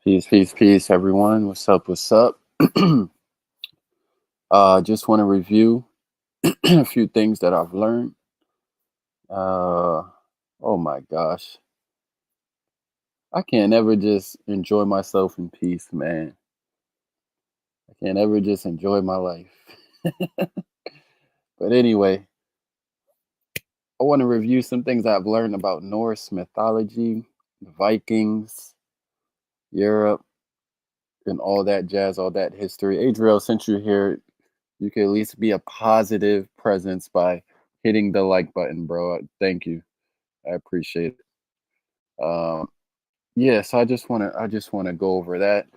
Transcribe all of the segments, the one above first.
Peace, peace, peace, everyone. What's up? What's up? Just want to review a few things that I've learned. Uh, oh my gosh, I can't ever just enjoy myself in peace, man. I can't ever just enjoy my life. But anyway, I want to review some things I've learned about Norse mythology, the Vikings, Europe, and all that jazz, all that history. Adriel, since you're here, you can at least be a positive presence by hitting the like button, bro. Thank you. I appreciate it. Um, yeah, so I just wanna go over that.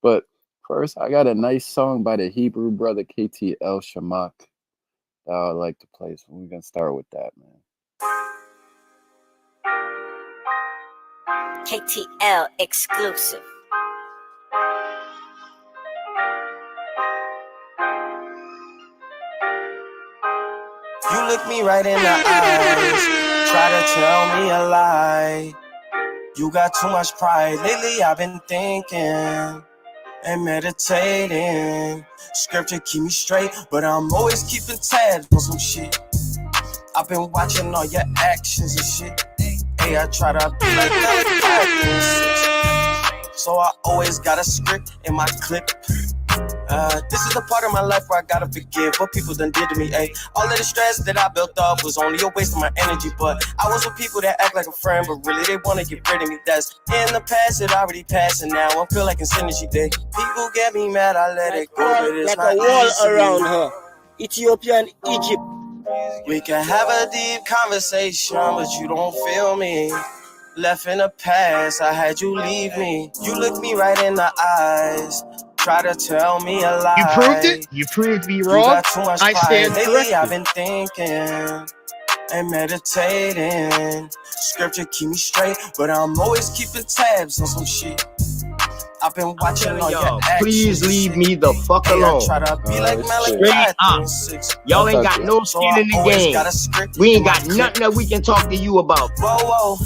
But first, I got a nice song by the Hebrew brother KTL Shamak that I'd like to play. So we're gonna start with that, man. KTL exclusive. You look me right in the eyes, try to tell me a lie. You got too much pride. Lately I've been thinking and meditating. Scripture keep me straight, but I'm always keeping tabs on some shit. I've been watching all your actions and shit. Hey, I try to be like Malachi, so I always got a script in my clip. This is the part of my life where I gotta forgive what people done did to me, ayy. All of the stress that I built up was only a waste of my energy, but I was with people that act like a friend, but really they wanna get rid of me. That's in the past, it already passed, and now I feel like it's synergy day. People get me mad, I let it go, but it's like not a wall easy. around her. Ethiopia and Egypt. We can have a deep conversation, but you don't feel me. Left in the past, I had you leave me. You look me right in the eyes, try to tell me a lie. You proved it. You proved me You wrong. got too much I pride. stand Lately I've corrected. been thinking and meditating. Scripture keep me straight, but I'm always keeping tabs on some shit. I've been watching all your actions. Please leave me the fuck Hey, alone. I try to be like it's Malachi Straight up. 3:6. Y'all ain't That's got okay. no So skin I in the always game. got a script We in ain't my got clip. nothing that we can talk to you about. Whoa, whoa.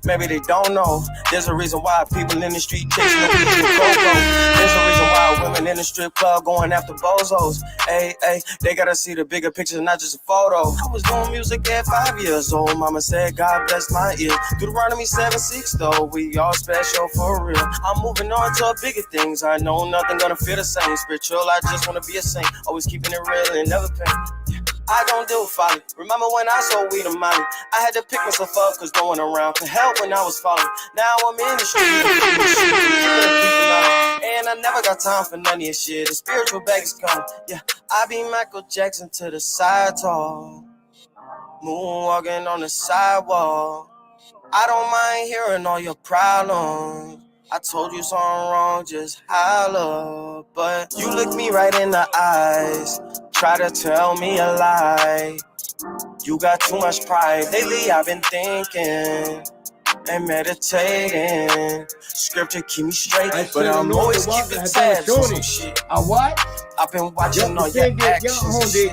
Maybe they don't know. There's a reason why people in the street chasing the weed and cocoa. There's a reason why women in the strip club going after bozos. Hey, hey, they gotta see the bigger picture, not just a photo. I was doing music at 5 years old. Mama said, God bless my ears. Deuteronomy 7:6 though, we all special for real. I'm moving on to bigger things. I know nothing gonna feel the same. Spiritual, I just wanna be a saint. Always keeping it real and never paying. I don't deal with folly. Remember when I sold weed and Molly? I had to pick myself up cause no one around could help when I was falling. Now I'm in the street, giving the people knowledge. And I never got time for none of your shit. The spiritual bag is coming. Yeah, I be Michael Jackson to the side tall. Moonwalking on the sidewalk. I don't mind hearing all your problems. I told you something wrong, just holler. But you look me right in the eyes, try to tell me a lie. You got too much pride. Lately I've been thinking and meditating. Scripture keep me straight, but I'm always keeping tabs on some shit. What? I've been watching all your actions.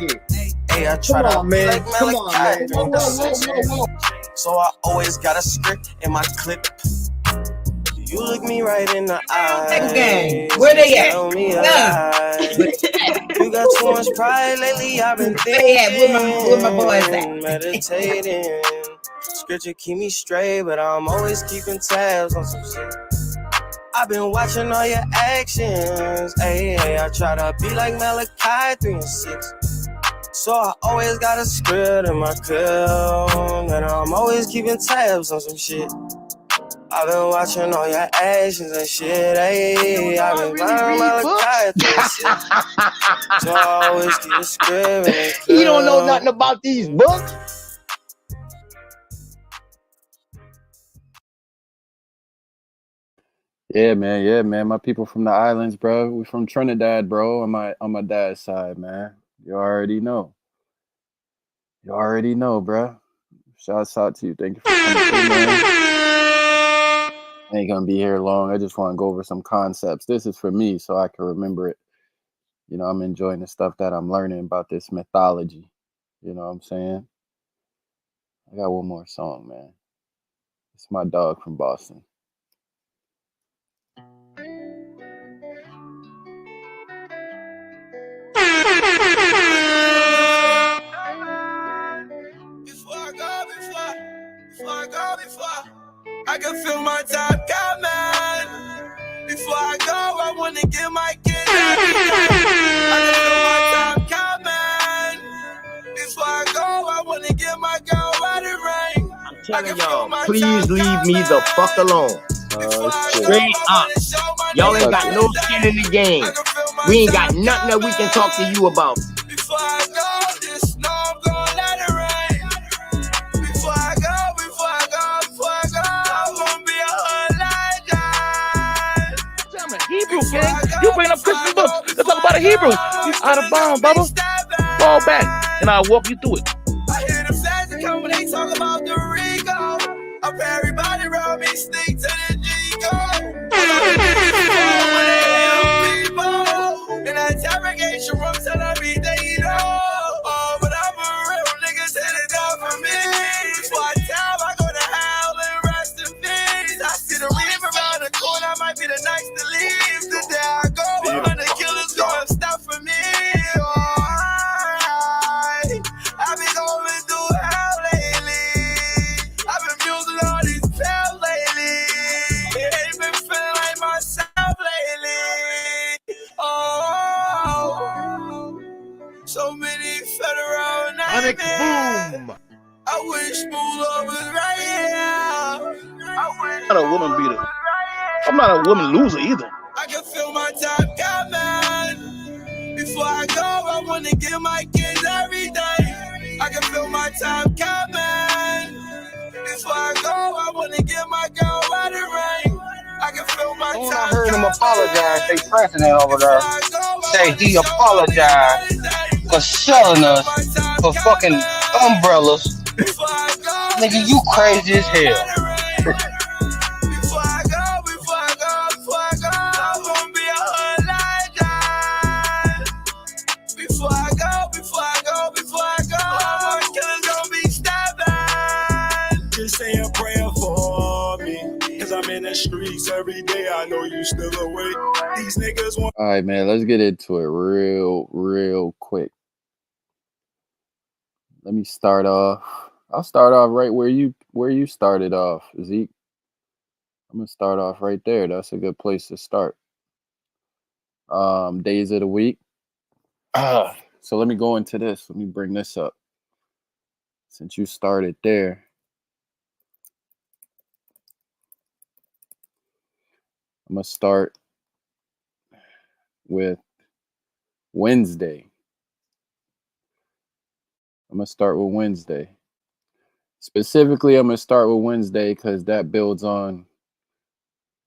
Hey, I try to be like Malachi 3:6. So I always got a script in my clip. You look me right in the eyes. Gang, where they at? Tell me a Yeah. lie. You got too much pride lately. I've been Where they at? Where my boys thinking, at? meditating. Scripture keep me straight, but I'm always keeping tabs on some shit. I've been watching all your actions. Hey, hey, I try to be like Malachi 3:6. So I always got a script in my clip, and I'm always keeping tabs on some shit. I've been watching all your actions and shit, ayy. I've been running Malachi 3:6. So I always keep a script in the clip. You don't know nothing about these books. Yeah, man. Yeah, man. My people from the islands, bro. We from Trinidad, bro. On my dad's side, man. You already know. You already know, bro. Shouts out to you. Thank you for coming through, man. I ain't gonna be here long. I just want to go over some concepts. This is for me, so I can remember it. You know, I'm enjoying the stuff that I'm learning about this mythology. You know what I'm saying? I got one more song, man. It's my dog from Boston. I can feel my time coming. Before I go, I wanna give my kids everything. I can feel my time coming. Before I go, I wanna give my girl wedding ring. I'm telling y'all, please leave me the fuck alone. Shit. Straight up. Y'all ain't got no skin in the game. We ain't got nothing that we can talk to you about. Before I go, just know I'm gonna let it rain. Before I go, I'm gonna be a hood legend. Hebrew, King. You bring up Christian books. Let's talk about a Hebrew. Out of bounds, Bubba. Fall back, and I'll walk you through it. I hear them fans that come when they talk about the Rico. Up everybody around me, sneak to the G-Go. In that interrogation room, tell me they know. Oh, but I'm a real nigga, set it up for me. Before I tell, I go to hell and rest in peace. I see the reef around the corner, I might be the next to leave. The day I go, 100 killers going stop for me. I've been going through hell lately. I've been musing all these pills lately. It ain't been feeling like myself lately. Oh, so many federal nightmares. I wish Moolah was right here. I'm not a woman beater. I'm not a woman loser either. I can feel my time coming. Before I go, I wanna give my kids everything. I can feel my time coming. Before I go, I wanna give my girl wedding ring. I can feel my time. I heard him apologize. They president over there say he apologized for selling us for fucking umbrellas. Nigga, you crazy as hell. Streets every day, I know you still awake. These niggas want. All right, man, let's get into it real quick. Let me start off. I'll start off right where you started off, Zeke. I'm gonna start off right there. That's a good place to start. Days of the week. So let me go into this. Let me bring this up. Since you started there. I'm gonna start with Wednesday. Specifically, I'm gonna start with Wednesday because that builds on,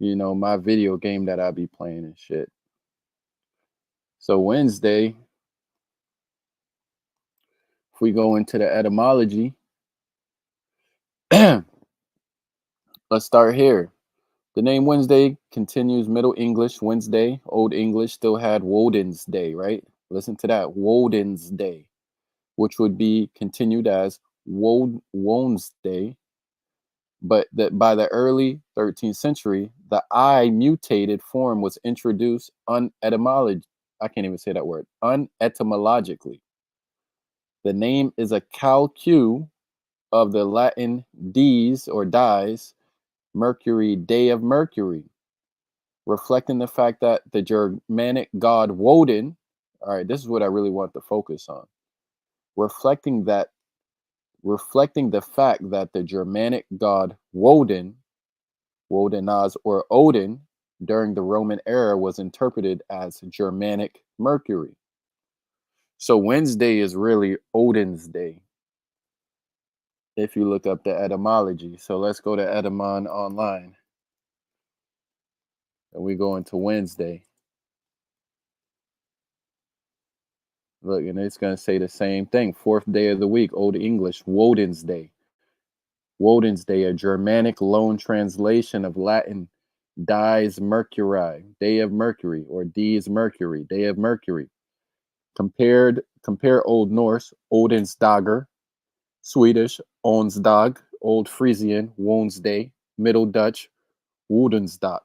my video game that I be playing and shit. So Wednesday, if we go into the etymology, let's start here. The name Wednesday continues Middle English, Wednesday. Old English still had Woden's Day, right? Listen to that, Woden's Day, which would be continued as Woden's Day. But that by the early 13th century, the I mutated form was introduced unetymologically. I can't even say that word. Unetymologically. The name is a calque of the Latin dies or dies, Mercury, day of Mercury, reflecting the fact that the Germanic god Woden, all right, this is what I really want to focus on, reflecting the fact that the Germanic god Woden, Wodenaz or Odin, during the Roman era was interpreted as Germanic Mercury. So Wednesday is really Odin's day, if you look up the etymology. So let's go to Etymon online. And we go into Wednesday. Look, and it's going to say the same thing. Fourth day of the week, Old English, Woden's Day. Woden's Day, a Germanic loan translation of Latin dies Mercurii, day of Mercury, or dies Mercury, day of Mercury. Compare Old Norse, Odin's Dager, Swedish, Onsdag, Old Frisian, Woensday, Middle Dutch, Woedensdag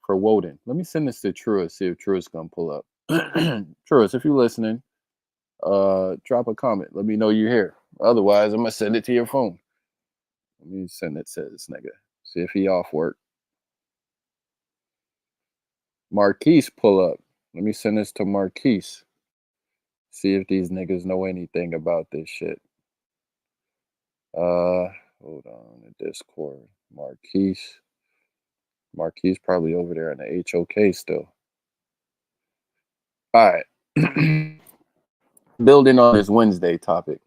for Woden. Let me send this to Truist, see if Truist gonna pull up. Truist, if you're listening, drop a comment. Let me know you're here. Otherwise, I'm gonna send it to your phone. Let me send it to this nigga. See if he off work. Marquise pull up. Let me send this to Marquise. See if these niggas know anything about this shit. Hold on. The Discord. Marquise. Marquise probably over there in the HOK still. All right. Building on this Wednesday topic.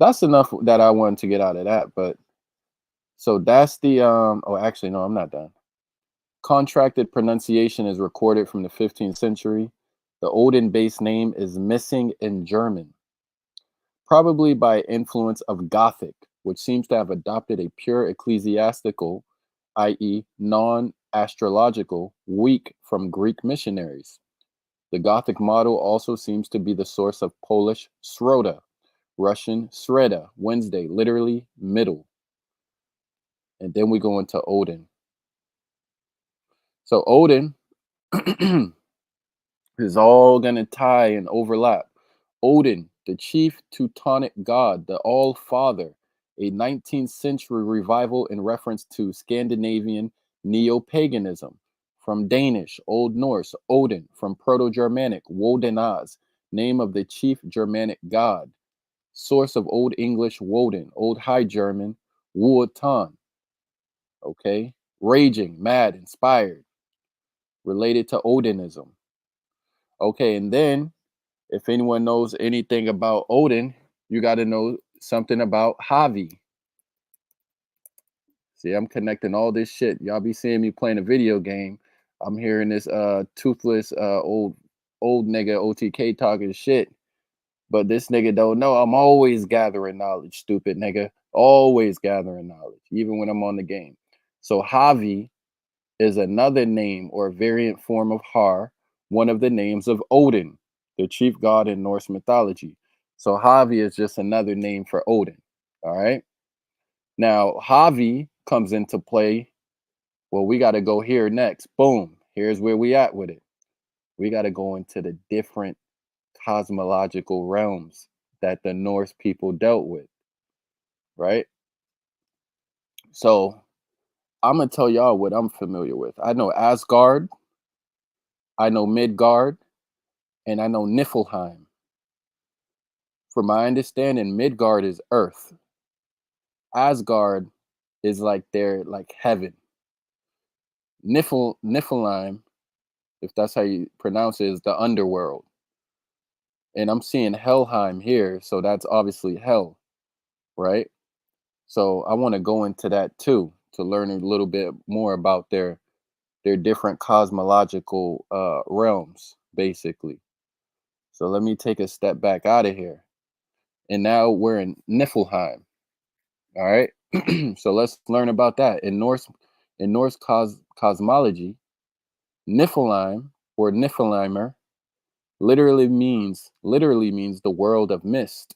That's enough that I wanted to get out of that. But so that's the oh, actually no, I'm not done. Contracted pronunciation is recorded from the 15th century. The Odin base name is missing in German, probably by influence of Gothic, which seems to have adopted a pure ecclesiastical, i.e., non-astrological, week from Greek missionaries. The Gothic model also seems to be the source of Polish srota, Russian sreda, Wednesday, literally middle. And then we go into Odin. So Odin is all going to tie and overlap. Odin, the chief Teutonic god, the All-Father, a 19th century revival in reference to Scandinavian neo-paganism. From Danish, Old Norse, Odin. From Proto-Germanic, Wodenaz, name of the chief Germanic god. Source of Old English, Woden. Old High German, Wotan. Okay? Raging, mad, inspired. Related to Odinism. Okay, and then if anyone knows anything about Odin, you got to know something about Javi. See, I'm connecting all this shit. Y'all be seeing me playing a video game. I'm hearing this toothless old nigga OTK talking shit. But this nigga don't know. I'm always gathering knowledge, stupid nigga. Always gathering knowledge, even when I'm on the game. So Javi is another name or variant form of Har, one of the names of Odin, the chief god in Norse mythology. So Javi is just another name for Odin. All right. Now Javi comes into play. Well, we got to go here next. Boom. Here's where we at with it. We got to go into the different cosmological realms that the Norse people dealt with. Right. So I'm gonna tell y'all what I'm familiar with. I know Asgard, I know Midgard, and I know Niflheim. From my understanding, Midgard is Earth. Asgard is like their like heaven. Niflheim, if that's how you pronounce it, is the underworld. And I'm seeing Helheim here, so that's obviously hell, right? So I want to go into that too to learn a little bit more about their different cosmological realms, basically. So let me take a step back out of here. And now we're in Niflheim. All right. So let's learn about that. In Norse cosmology, Niflheim or Niflheimer literally means the world of mist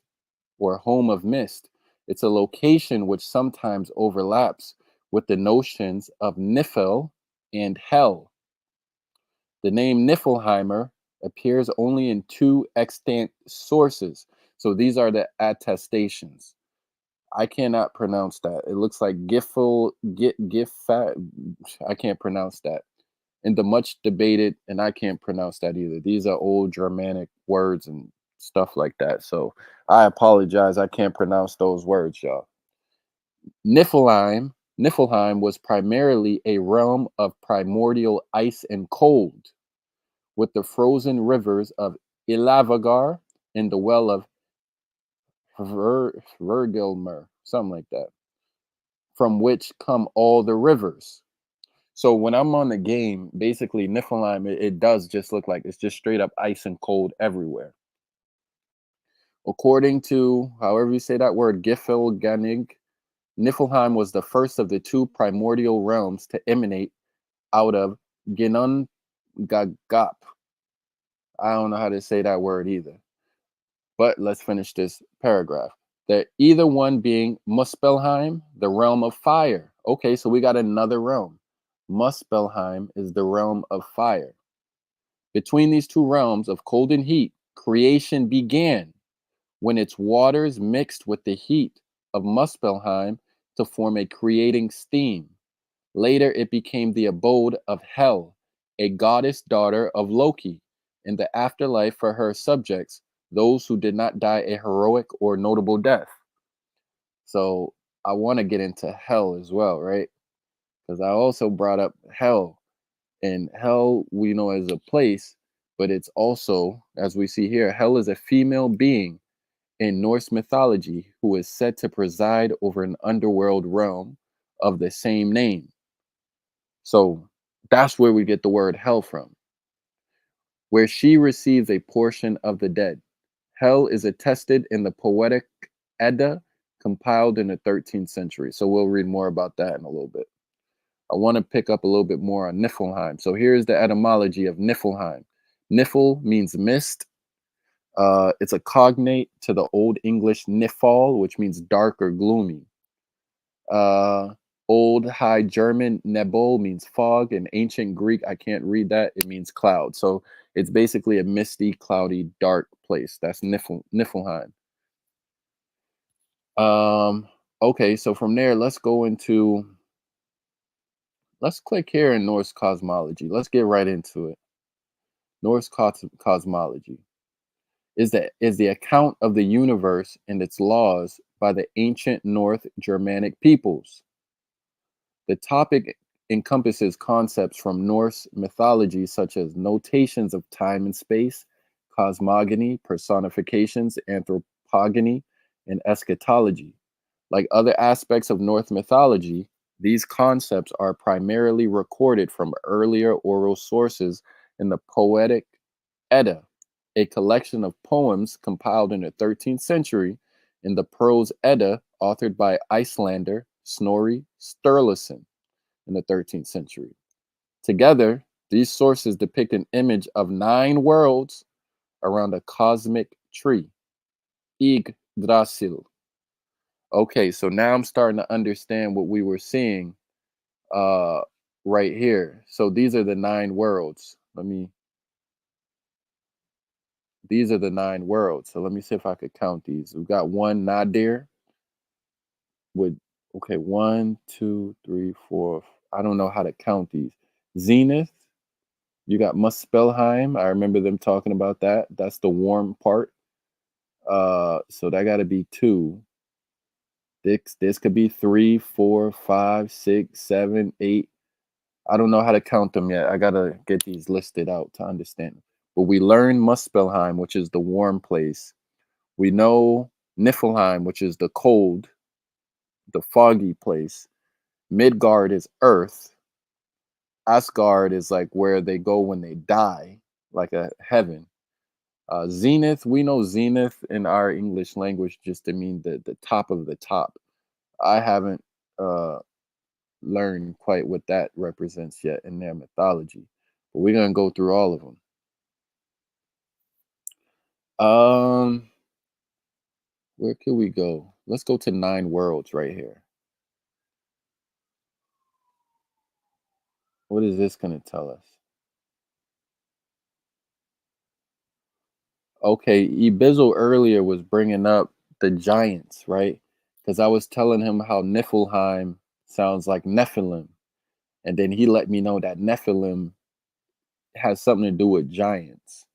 or home of mist. It's a location which sometimes overlaps with the notions of Nifl and hell. The name Niflheimer appears only in two extant sources. So these are the attestations. I cannot pronounce that. It looks like I can't pronounce that. And the much debated, and I can't pronounce that either. These are old Germanic words and stuff like that. So I apologize. I can't pronounce those words, y'all. Niflheim was primarily a realm of primordial ice and cold, with the frozen rivers of Ilavagar and the well of Vergilmer, something like that, from which come all the rivers. So when I'm on the game, basically Niflheim, it does just look like it's just straight up ice and cold everywhere. According to however you say that word, Gifilganig, Niflheim was the first of the two primordial realms to emanate out of Ginnungagap. I don't know how to say that word either. But let's finish this paragraph. That either one being Muspelheim, the realm of fire. Okay, so we got another realm. Muspelheim is the realm of fire. Between these two realms of cold and heat, creation began, when its waters mixed with the heat of Muspelheim to form a creating steam. Later, it became the abode of Hel, a goddess daughter of Loki, in the afterlife for her subjects, those who did not die a heroic or notable death. So I want to get into Hell as well, right? Because I also brought up Hell, and Hell we know as a place, but it's also, as we see here, Hell is a female being in Norse mythology who is said to preside over an underworld realm of the same name. So that's where we get the word hell from, where she receives a portion of the dead. Hell is attested in the poetic Edda compiled in the 13th century. So we'll read more about that in a little bit. I want to pick up a little bit more on Niflheim. So here's the etymology of Niflheim. Nifl means mist. It's a cognate to the Old English nifal, which means dark or gloomy. Uh, Old High German nebol means fog. In ancient Greek, I can't read that. It means cloud. So it's basically a misty, cloudy, dark place. That's Niflheim. Okay, so from there, let's click here in Norse cosmology. Let's get right into it. Norse cosmology is the account of the universe and its laws by the ancient North Germanic peoples. The topic encompasses concepts from Norse mythology such as notations of time and space, cosmogony, personifications, anthropogony, and eschatology. Like other aspects of Norse mythology, these concepts are primarily recorded from earlier oral sources in the Poetic Edda, a collection of poems compiled in the 13th century, in the Prose Edda, authored by Icelander Snorri Sturluson in the 13th century. Together, these sources depict an image of 9 worlds around a cosmic tree, Yggdrasil. Okay, so now I'm starting to understand what we were seeing uh, right here. So these are the 9 worlds. These are the 9 worlds. So let me see if I could count these. We've got one Nadir with, okay, 1, 2, 3, 4. I don't know how to count these. Zenith, you got Muspelheim. I remember them talking about that. That's the warm part. So that got to be 2. This could be 3, 4, 5, 6, 7, 8. I don't know how to count them yet. I gotta get these listed out to understand them. But we learned Muspelheim, which is the warm place. We know Niflheim, which is the cold, the foggy place. Midgard is Earth. Asgard is like where they go when they die, like a heaven. Zenith, we know Zenith in our English language just to mean the top of the top. I haven't learned quite what that represents yet in their mythology, but we're gonna go through all of them. Where could we go? Let's go to 9 worlds right here. What is this gonna tell us? Okay, Ibizel earlier was bringing up the giants, right? Because I was telling him how Niflheim sounds like Nephilim, and then he let me know that Nephilim has something to do with giants.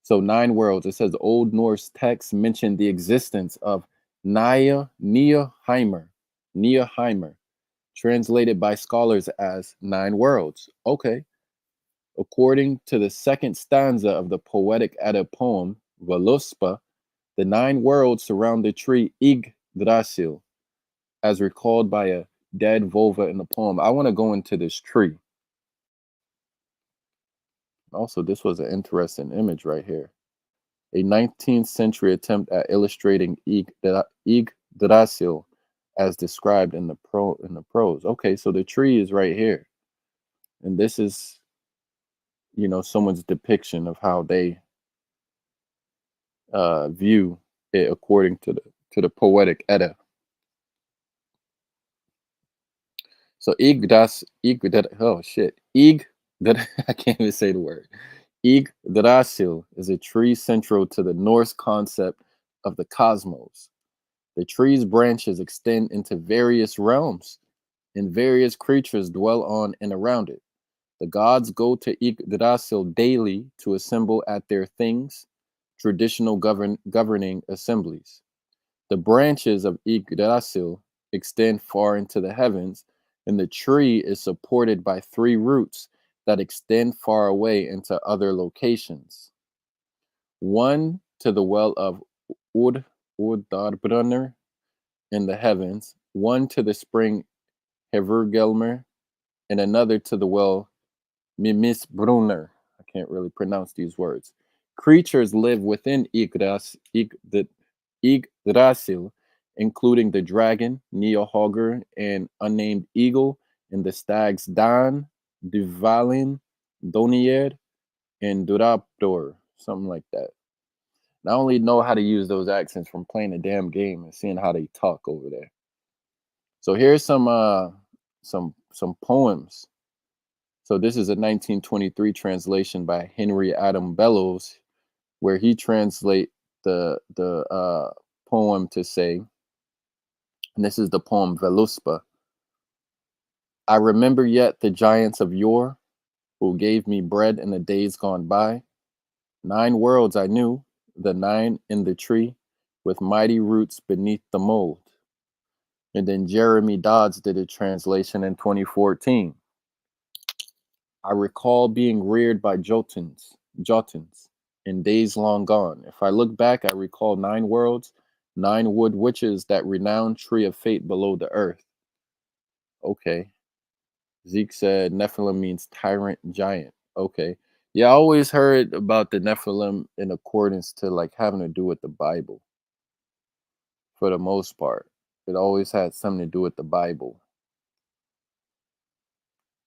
So 9 worlds. It says Old Norse texts mention the existence of Niheimer, translated by scholars as 9 worlds. Okay. According to the second stanza of the poetic Edda poem, Voluspa, the 9 worlds surround the tree Yggdrasil, as recalled by a dead vulva in the poem. I want to go into this tree. Also, this was an interesting image right here. A 19th century attempt at illustrating Yggdrasil as described in the prose. Okay, so the tree is right here. And this is, someone's depiction of how they view it according to the poetic Edda. So I can't even say the word. Yggdrasil is a tree central to the Norse concept of the cosmos. The tree's branches extend into various realms, and various creatures dwell on and around it. The gods go to Yggdrasil daily to assemble at their things, traditional governing assemblies. The branches of Yggdrasil extend far into the heavens, and the tree is supported by three roots that extend far away into other locations. One to the well of Urdarbrunner in the heavens, one to the spring Hevergelmer, and another to the well Mimisbrunner. I can't really pronounce these words. Creatures live within Yggdrasil, including the dragon, Neohogger, and unnamed eagle, and the stags Dan, Duvalin, Donier, and Duraptor, something like that. And I only know how to use those accents from playing a damn game and seeing how they talk over there. So here's some poems. So this is a 1923 translation by Henry Adam Bellows, where he translate the poem to say, and this is the poem Veluspa. I remember yet the giants of yore, who gave me bread in the days gone by. 9 worlds I knew, the 9 in the tree, with mighty roots beneath the mold. And then Jeremy Dodds did a translation in 2014. I recall being reared by Jotuns in days long gone. If I look back, I recall 9 worlds, 9 wood witches, that renowned tree of fate below the earth. Okay. Zeke said Nephilim means tyrant giant. Okay. Yeah, I always heard about the Nephilim in accordance to like having to do with the Bible. For the most part, it always had something to do with the Bible.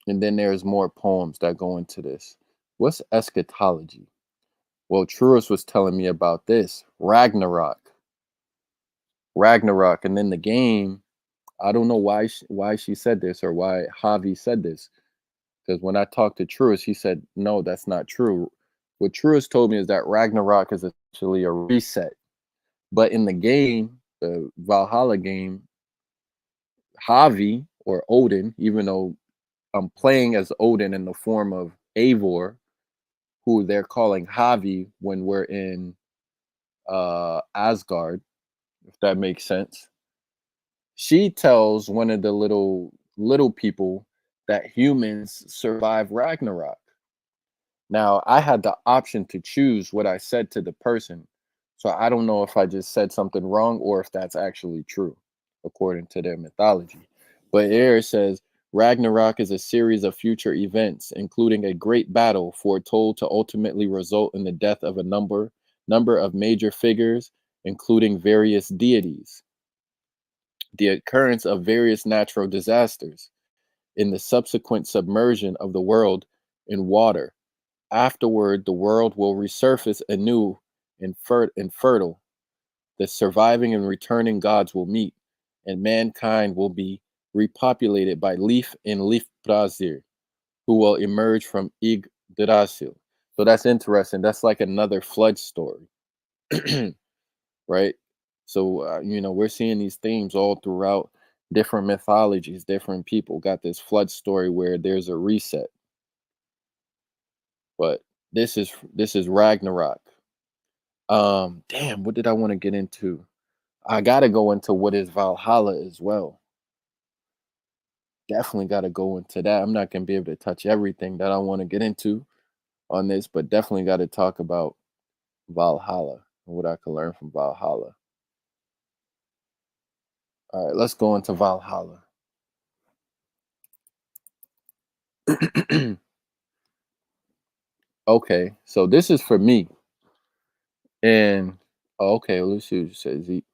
And then there's more poems that go into this. What's eschatology? Well, Truist was telling me about this Ragnarok. And then the game. I don't know why she said this or why Javi said this. Because when I talked to Truist, he said, no, that's not true. What Truist told me is that Ragnarok is essentially a reset. But in the game, the Valhalla game, Javi or Odin, even though I'm playing as Odin in the form of Eivor, who they're calling Javi when we're in Asgard, if that makes sense. She tells one of the little people that humans survive Ragnarok. Now, I had the option to choose what I said to the person. So I don't know if I just said something wrong or if that's actually true, according to their mythology. But here it says Ragnarok is a series of future events, including a great battle foretold to ultimately result in the death of a number of major figures, including various deities, the occurrence of various natural disasters, in the subsequent submersion of the world in water. Afterward, the world will resurface anew and fertile. The surviving and returning gods will meet, and mankind will be repopulated by Leaf and Leifbrazir, who will emerge from Yggdrasil. So that's interesting. That's like another flood story, right? So, we're seeing these themes all throughout different mythologies. Different people got this flood story where there's a reset. But this is Ragnarok. Damn, what did I want to get into? I gotta go into what is Valhalla as well. Definitely gotta go into that. I'm not gonna be able to touch everything that I want to get into on this, but definitely gotta talk about Valhalla and what I can learn from Valhalla. All right, let's go into Valhalla. Okay, so this is for me. And okay, let's see what you say, Zeke.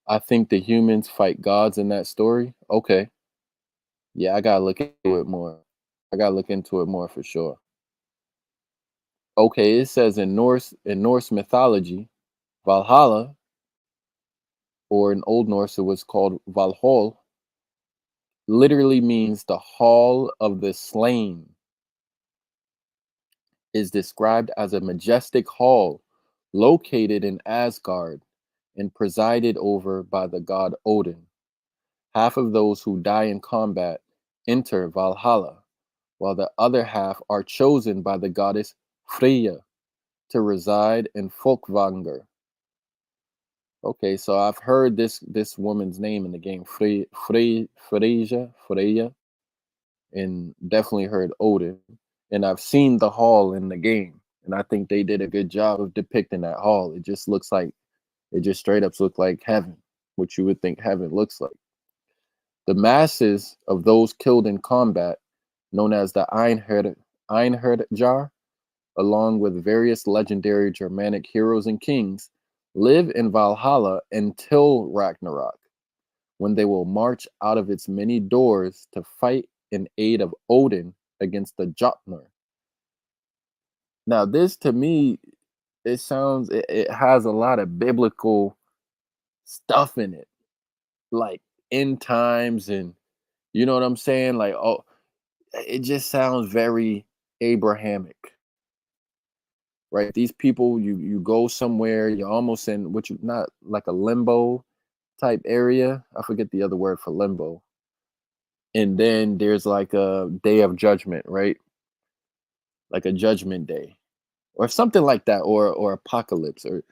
I think the humans fight gods in that story. Okay. Yeah, I gotta look into it more. I gotta look into it more for sure. Okay, it says in Norse mythology, Valhalla, or in Old Norse it was called Valhall, literally means the hall of the slain. Is described as a majestic hall located in Asgard and presided over by the god Odin. Half of those who die in combat enter Valhalla, while the other half are chosen by the goddess Freya to reside in Folkvanger. Okay, so I've heard this woman's name in the game, Freya, and definitely heard Odin. And I've seen the hall in the game, and I think they did a good job of depicting that hall. It just looks like it just straight up looks like heaven, what you would think heaven looks like. The masses of those killed in combat, known as the Einherjar, along with various legendary Germanic heroes and kings, live in Valhalla until Ragnarok, when they will march out of its many doors to fight in aid of Odin against the Jotnar. Now, this to me, it has a lot of biblical stuff in it, like end times, and you know what I'm saying? Like, oh, it just sounds very Abrahamic, right? These people, you go somewhere, you're almost in what you not like a limbo type area. I forget the other word for limbo. And then there's like a day of judgment, right? Like a judgment day, or something like that, or apocalypse, or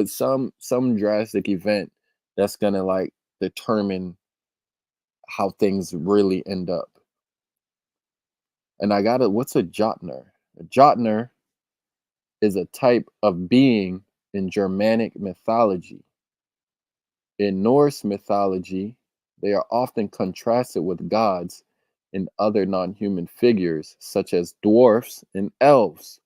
some drastic event that's gonna like determine how things really end up. And I got it. What's a Jotnar? A Jotnar is a type of being in Germanic mythology. In Norse mythology, they are often contrasted with gods and other non human figures, such as dwarfs and elves,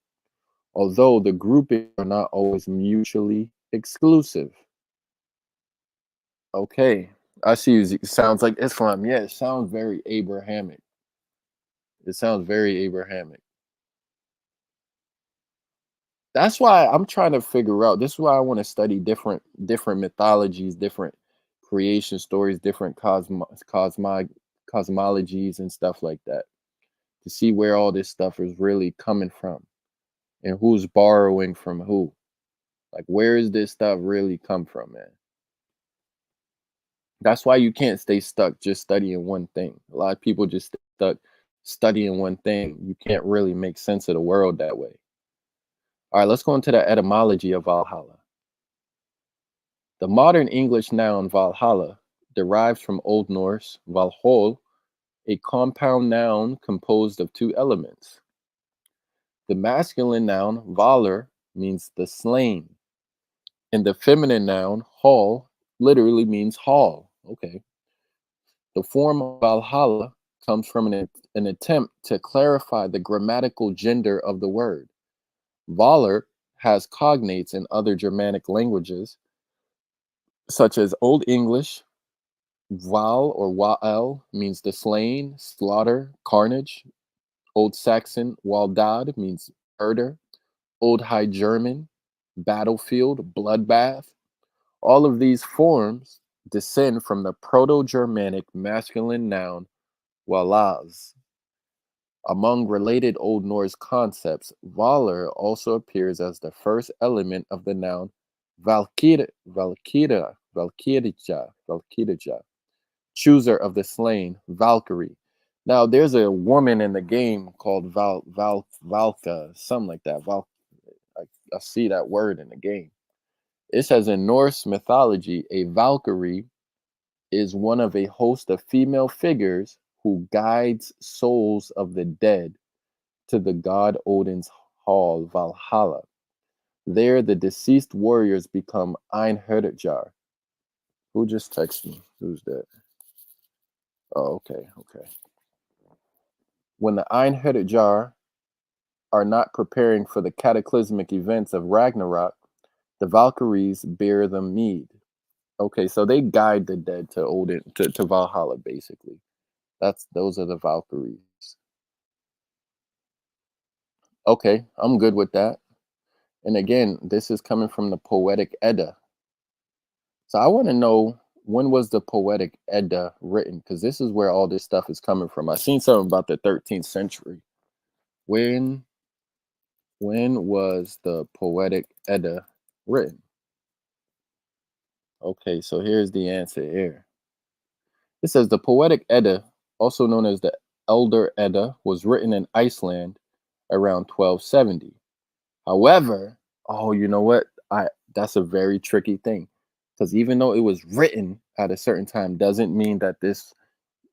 although the groupings are not always mutually exclusive. Okay, I see. It sounds like Islam. Yeah, it sounds very Abrahamic. It sounds very Abrahamic. That's why I'm trying to figure out. This is why I want to study different mythologies, different creation stories, different cosmologies and stuff like that, to see where all this stuff is really coming from and who's borrowing from who. Like, where is this stuff really come from, man? That's why you can't stay stuck just studying one thing. A lot of people just stay stuck studying one thing. You can't really make sense of the world that way. All right, let's go into the etymology of Valhalla. The modern English noun Valhalla derives from Old Norse Valhol, a compound noun composed of two elements. The masculine noun Valr means the slain, and the feminine noun Hall literally means hall. Okay. The form of Valhalla comes from an attempt to clarify the grammatical gender of the word. Valr has cognates in other Germanic languages, such as Old English. Val or Wael means the slain, slaughter, carnage. Old Saxon Waldad means murder. Old High German, battlefield, bloodbath. All of these forms descend from the Proto-Germanic masculine noun Walaz. Among related Old Norse concepts, Valr also appears as the first element of the noun Valkyrja, chooser of the slain, Valkyrie. Now, there's a woman in the game called Valka, something like that. I see that word in the game. It says in Norse mythology, a Valkyrie is one of a host of female figures who guides souls of the dead to the god Odin's hall, Valhalla. There, the deceased warriors become Einherjar. Who just texted me? Who's that? Oh, okay. When the Einherjar are not preparing for the cataclysmic events of Ragnarok, the Valkyries bear them mead. Okay, so they guide the dead to Odin to Valhalla, basically. Those are the Valkyries. Okay, I'm good with that. And again, this is coming from the Poetic Edda. So I want to know, when was the Poetic Edda written? Because this is where all this stuff is coming from. I seen something about the 13th century. When was the Poetic Edda written? Okay, so here's the answer here. It says the Poetic Edda, also known as the Elder Edda, was written in Iceland around 1270. However, oh, you know what? I That's a very tricky thing because even though it was written at a certain time, doesn't mean that this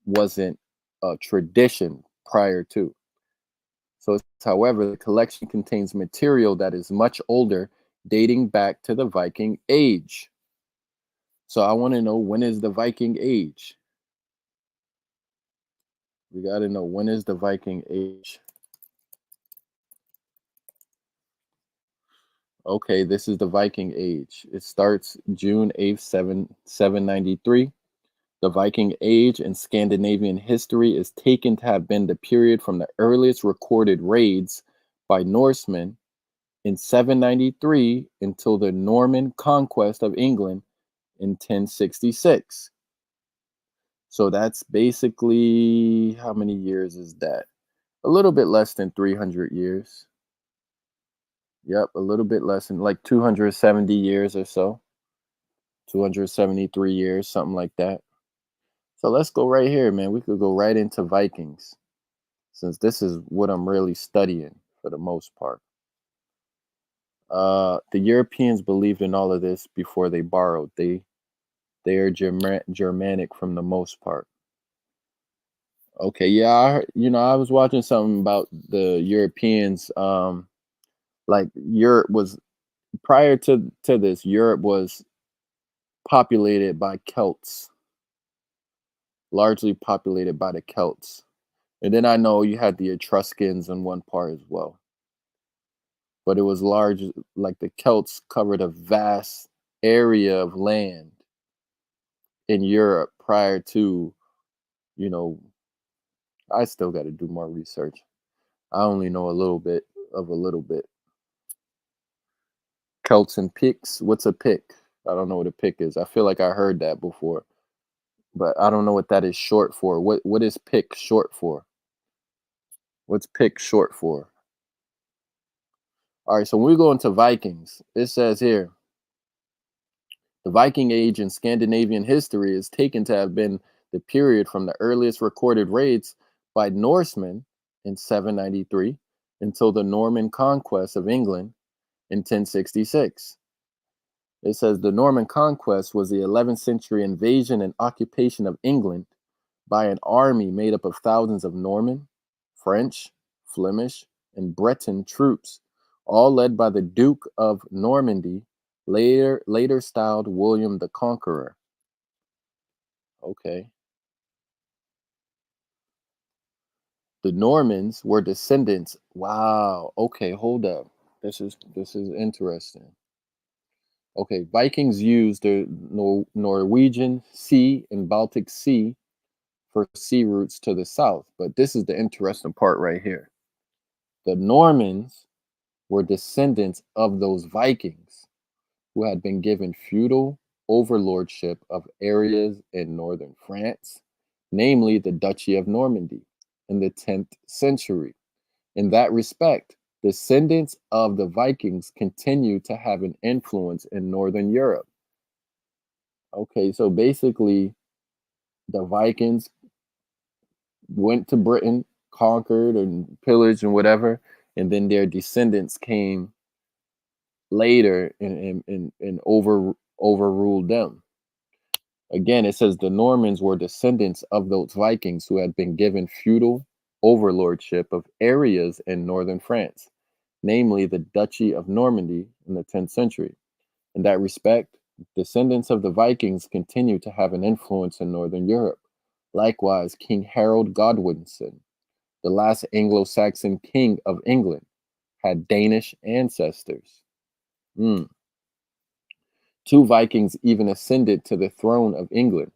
wasn't a tradition prior to. So, however, the collection contains material that is much older, dating back to the Viking Age. So, I want to know, when is the Viking Age? We got to know, when is the Viking Age? Okay, this is the Viking Age. It starts June 8th, 793. The Viking Age in Scandinavian history is taken to have been the period from the earliest recorded raids by Norsemen in 793 until the Norman conquest of England in 1066. So that's basically, how many years is that? A little bit less than 300 years. Yep, a little bit less than like 270 years or so. 273 years, something like that. So let's go right here, man. We could go right into Vikings, since this is what I'm really studying for the most part. The Europeans believed in all of this before they borrowed. They are Germanic from the most part. Okay, yeah, I was watching something about the Europeans. Like Europe was, prior to this, Europe was populated by Celts, largely populated by the Celts. And then I know you had the Etruscans in one part as well. But it was large, like the Celts covered a vast area of land in Europe prior to, you know, I still got to do more research. I only know a little bit of a little bit. Celts and Picts. What's a Pict? I don't know what a Pict is. I feel like I heard that before, but I don't know what that is short for. What is Pict short for? What's Pict short for? All right, so when we go into Vikings, it says here, the Viking Age in Scandinavian history is taken to have been the period from the earliest recorded raids by Norsemen in 793 until the Norman conquest of England in 1066. It says the Norman conquest was the 11th century invasion and occupation of England by an army made up of thousands of Norman, French, Flemish, and Breton troops, all led by the Duke of Normandy, later styled William the Conqueror. Okay. The Normans were descendants. Wow. Okay, hold up. This is interesting. Okay, Vikings used the Norwegian Sea and Baltic Sea for sea routes to the south, but this is the interesting part right here. The Normans were descendants of those Vikings who had been given feudal overlordship of areas in northern France, namely the Duchy of Normandy, in the 10th century. In that respect, descendants of the Vikings continue to have an influence in Northern Europe. Okay, so basically, the Vikings went to Britain, conquered and pillaged and whatever, and then their descendants came later and overruled them. Again, it says the Normans were descendants of those Vikings who had been given feudal overlordship of areas in northern France, namely the Duchy of Normandy in the 10th century. In that respect, descendants of the Vikings continue to have an influence in northern Europe. Likewise, King Harold Godwinson, the last Anglo-Saxon king of England, had Danish ancestors. Mm. Two Vikings even ascended to the throne of England,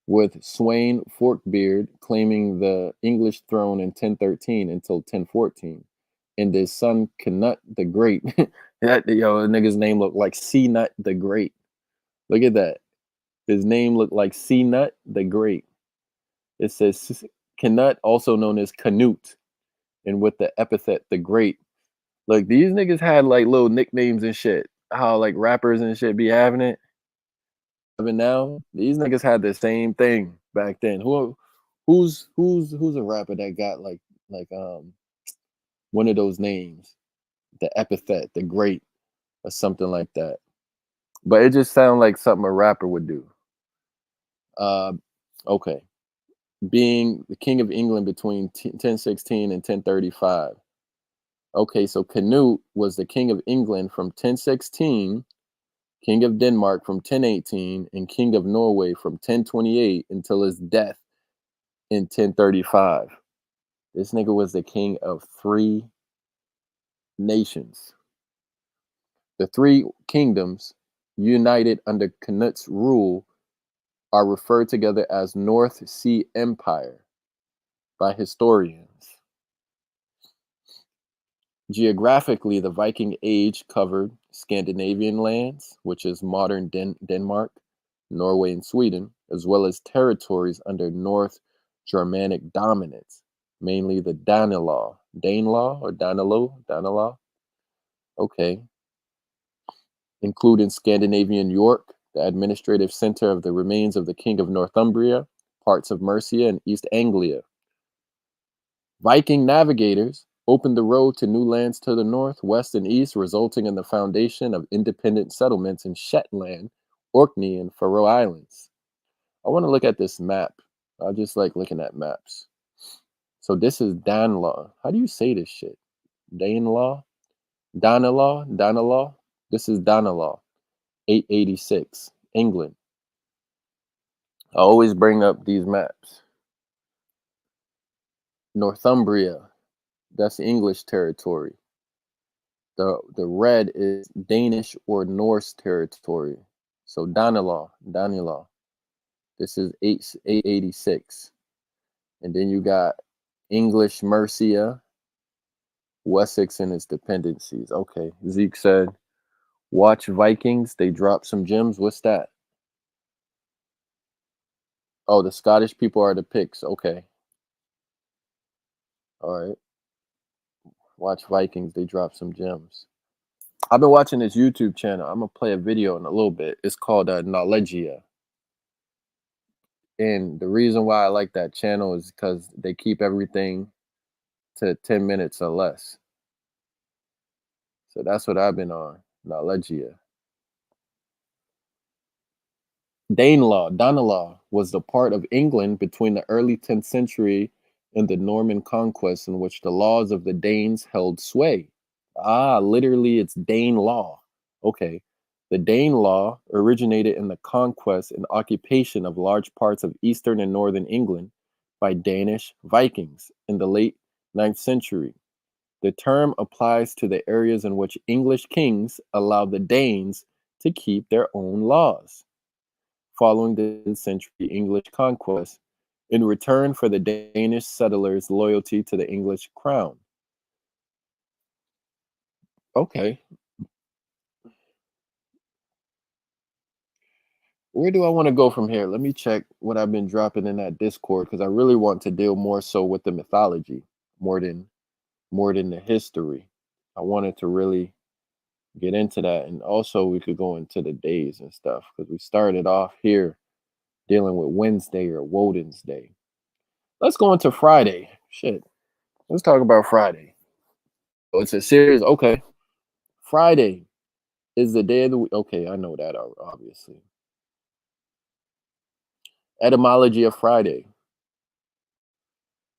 with Sweyn Forkbeard claiming the English throne in 1013 until 1014, and his son Canute the Great. The nigga's name looked like Cnut the Great. Look at that. His name looked like Cnut the Great. It says Canute, also known as Canute, and with the epithet the Great. Like, these niggas had like little nicknames and shit. how like rappers and shit be having it. But now these niggas had the same thing back then. Who's a rapper that got like one of those names, the epithet, the great, or something like that. But it just sounds like something a rapper would do. Uh, okay, being the king of England between 1016 and 1035. Okay, so Canute was the king of England from 1016, king of Denmark from 1018, and king of Norway from 1028 until his death in 1035. This nigga was the king of three nations. The three kingdoms united under Canute's rule are referred together as North Sea Empire by historians. Geographically, the Viking Age covered Scandinavian lands, which is modern Denmark, Norway, and Sweden, as well as territories under North Germanic dominance, mainly the Danelaw. Danelaw or Danelaw? Danelaw? Okay. Including Scandinavian York, the administrative center of the remains of the King of Northumbria, parts of Mercia, and East Anglia. Viking navigators opened the road to new lands to the north, west, and east, resulting in the foundation of independent settlements in Shetland, Orkney, and Faroe Islands. I want to look at this map. I just like looking at maps. So this is Danelaw. How do you say this shit? Danelaw? Danelaw? Danelaw? This is Danelaw, 886, England. I always bring up these maps. Northumbria, that's English territory. The red is Danish or Norse territory. So Danelaw. This is 886. And then you got English Mercia, Wessex and its dependencies. Okay. Zeke said, watch Vikings, they drop some gems. What's that? Oh, the Scottish people are the Picts. Okay. All right. Watch Vikings, they drop some gems. I've been watching this YouTube channel. I'm gonna play a video in a little bit. It's called Knowledgia. And the reason why I like that channel is because they keep everything to 10 minutes or less. So that's what I've been on. Knowledgia. Danelaw was the part of England between the early 10th century and the Norman conquest in which the laws of the Danes held sway. Ah, literally, it's Dane law. Okay. The Dane law originated in the conquest and occupation of large parts of eastern and northern England by Danish Vikings in the late 9th century. The term applies to the areas in which English kings allowed the Danes to keep their own laws. Following the 10th century English conquest, in return for the Danish settlers' loyalty to the English crown. Okay. Where do I want to go from here? Let me check what I've been dropping in that Discord because I really want to deal more so with the mythology more than the history. I wanted to really get into that, and also we could go into the days and stuff because we started off here dealing with Wednesday or Woden's Day. Let's go into Friday. Shit, let's talk about Friday. Oh, it's a series. Okay, Friday is the day of the week. Okay, I know that obviously. Etymology of Friday.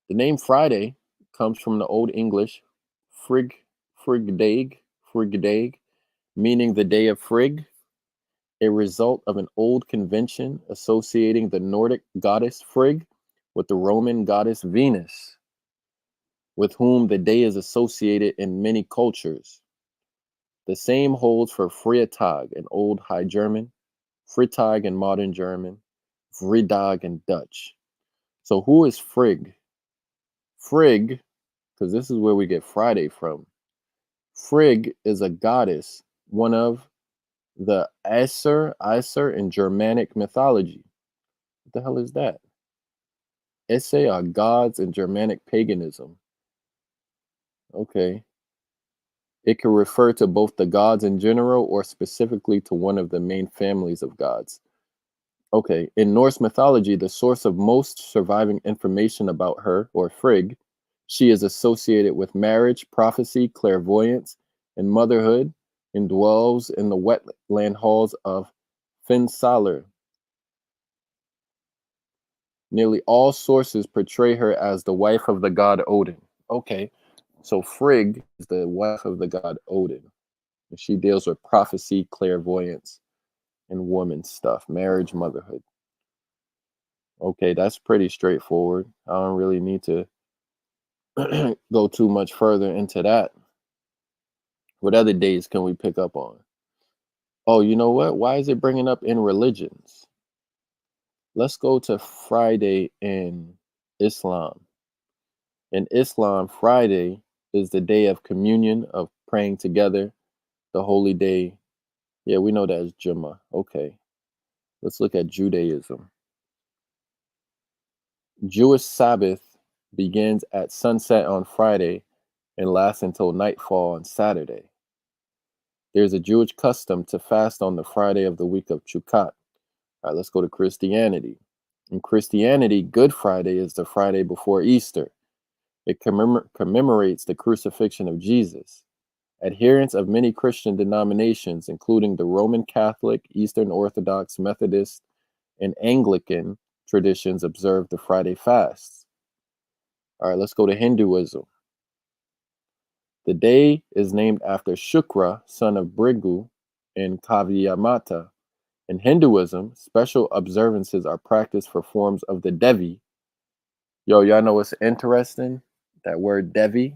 The name Friday comes from the Old English frigdag, meaning the day of Frigg, a result of an old convention associating the Nordic goddess Frigg with the Roman goddess Venus, with whom the day is associated in many cultures. The same holds for Freitag in Old High German, Freitag in Modern German, Vrijdag in Dutch. So who is Frigg? Frigg, because this is where we get Friday from. Frigg is a goddess, one of the Aesir in Germanic mythology. What the hell is that? Esse are gods in Germanic paganism. Okay. It can refer to both the gods in general or specifically to one of the main families of gods. Okay, in Norse mythology, the source of most surviving information about her, or Frigg, she is associated with marriage, prophecy, clairvoyance, and motherhood, and dwells in the wetland halls of Finsaler. Nearly all sources portray her as the wife of the god Odin. Okay, so Frigg is the wife of the god Odin. And she deals with prophecy, clairvoyance, and woman stuff, marriage, motherhood. Okay, that's pretty straightforward. I don't really need to go too much further into that. What other days can we pick up on? Oh, you know what? Why is it bringing up in religions? Let's go to Friday in Islam. In Islam, Friday is the day of communion, of praying together, the holy day. Yeah, we know that as Jummah. Okay, let's look at Judaism. Jewish Sabbath begins at sunset on Friday and lasts until nightfall on Saturday. There's a Jewish custom to fast on the Friday of the week of Chukat. All right, let's go to Christianity. In Christianity, Good Friday is the Friday before Easter. It commemorates the crucifixion of Jesus. Adherents of many Christian denominations, including the Roman Catholic, Eastern Orthodox, Methodist, and Anglican traditions, observe the Friday fasts. All right, let's go to Hinduism. The day is named after Shukra, son of Brigu, and Kavyamata. In Hinduism, special observances are practiced for forms of the Devi. Yo, y'all know what's interesting? That word Devi,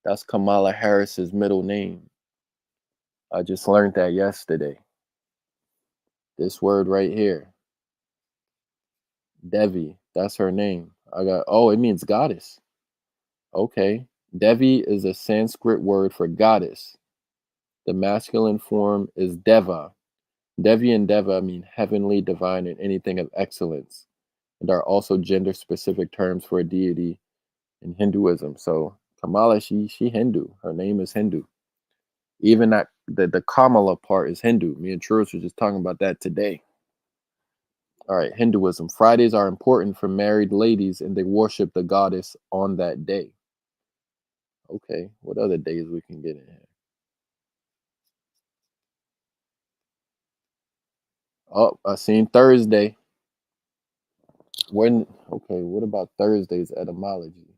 that's Kamala Harris's middle name. I just learned that yesterday. This word right here, Devi, that's her name. It means goddess. Okay. Devi is a Sanskrit word for goddess. The masculine form is Deva. Devi and Deva mean heavenly, divine, and anything of excellence, and are also gender-specific terms for a deity in Hinduism. So Kamala, she Hindu. Her name is Hindu. Even that the Kamala part is Hindu. Me and Truce were just talking about that today. All right, Hinduism. Fridays are important for married ladies, and they worship the goddess on that day. Okay, what other days we can get in here? Oh, I seen Thursday. When okay, what about Thursday's etymology?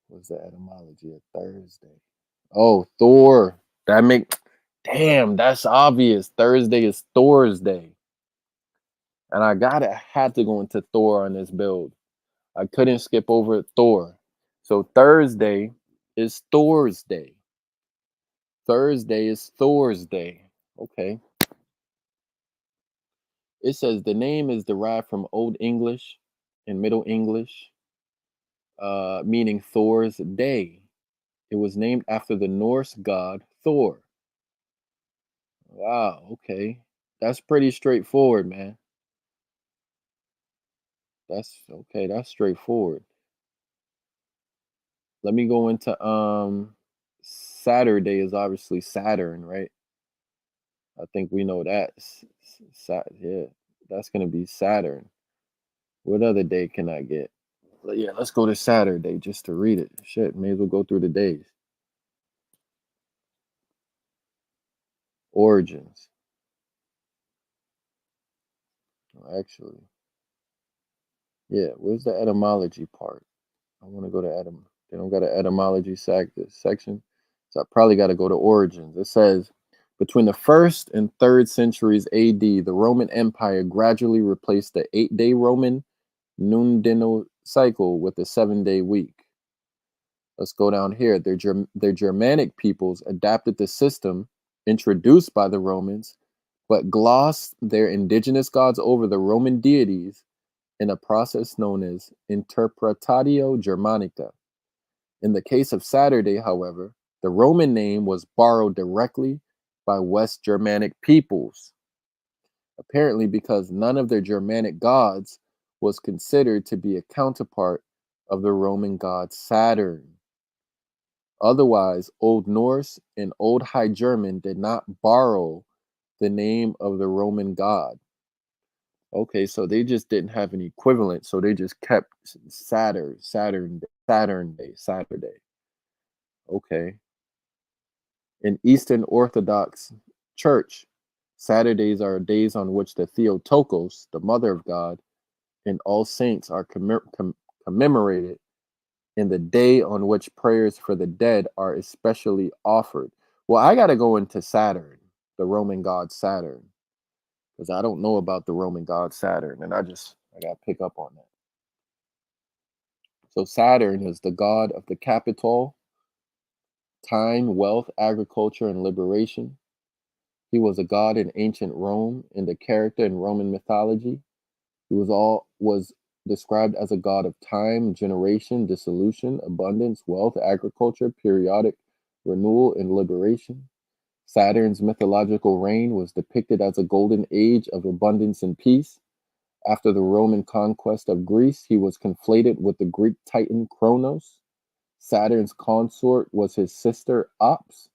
What's the etymology of Thursday? Oh, Thor. That make damn, that's obvious. Thursday is Thor's day. And had to go into Thor on this build. I couldn't skip over Thor. So Thursday is Thor's day. Thursday is Thor's day. Okay. It says the name is derived from Old English and Middle English, meaning Thor's day. It was named after the Norse god Thor. Wow, okay. That's pretty straightforward, man. That's okay, that's straightforward. Let me go into Saturday is obviously Saturn, right? I think we know that. Yeah, that's gonna be Saturn. What other day can I get? Yeah, let's go to Saturday just to read it. Shit, may as well go through the days. Origins. Actually, yeah. Where's the etymology part? I want to go to They don't got an etymology section, so I probably got to go to origins. It says between the 1st and 3rd centuries A.D., the Roman Empire gradually replaced the 8-day Roman nundinal cycle with a 7-day week. Let's go down here. Their Germanic peoples adapted the system introduced by the Romans, but glossed their indigenous gods over the Roman deities in a process known as Interpretatio Germanica. In the case of Saturday, however, the Roman name was borrowed directly by West Germanic peoples, apparently because none of their Germanic gods was considered to be a counterpart of the Roman god Saturn. Otherwise, Old Norse and Old High German did not borrow the name of the Roman god. Okay, so they just didn't have an equivalent, so they just kept Saturn Day, Saturday. Okay. In Eastern Orthodox Church, Saturdays are days on which the Theotokos, the Mother of God, and All Saints are commemorated, and the day on which prayers for the dead are especially offered. Well, I got to go into Saturn, the Roman god Saturn, because I don't know about the Roman god Saturn, and I got to pick up on that. So Saturn is the god of the capital, time, wealth, agriculture, and liberation. He was a god in ancient Rome and a character in Roman mythology. He was described as a god of time, generation, dissolution, abundance, wealth, agriculture, periodic renewal, and liberation. Saturn's mythological reign was depicted as a golden age of abundance and peace. After the Roman conquest of Greece, he was conflated with the Greek titan Kronos. Saturn's consort was his sister Ops,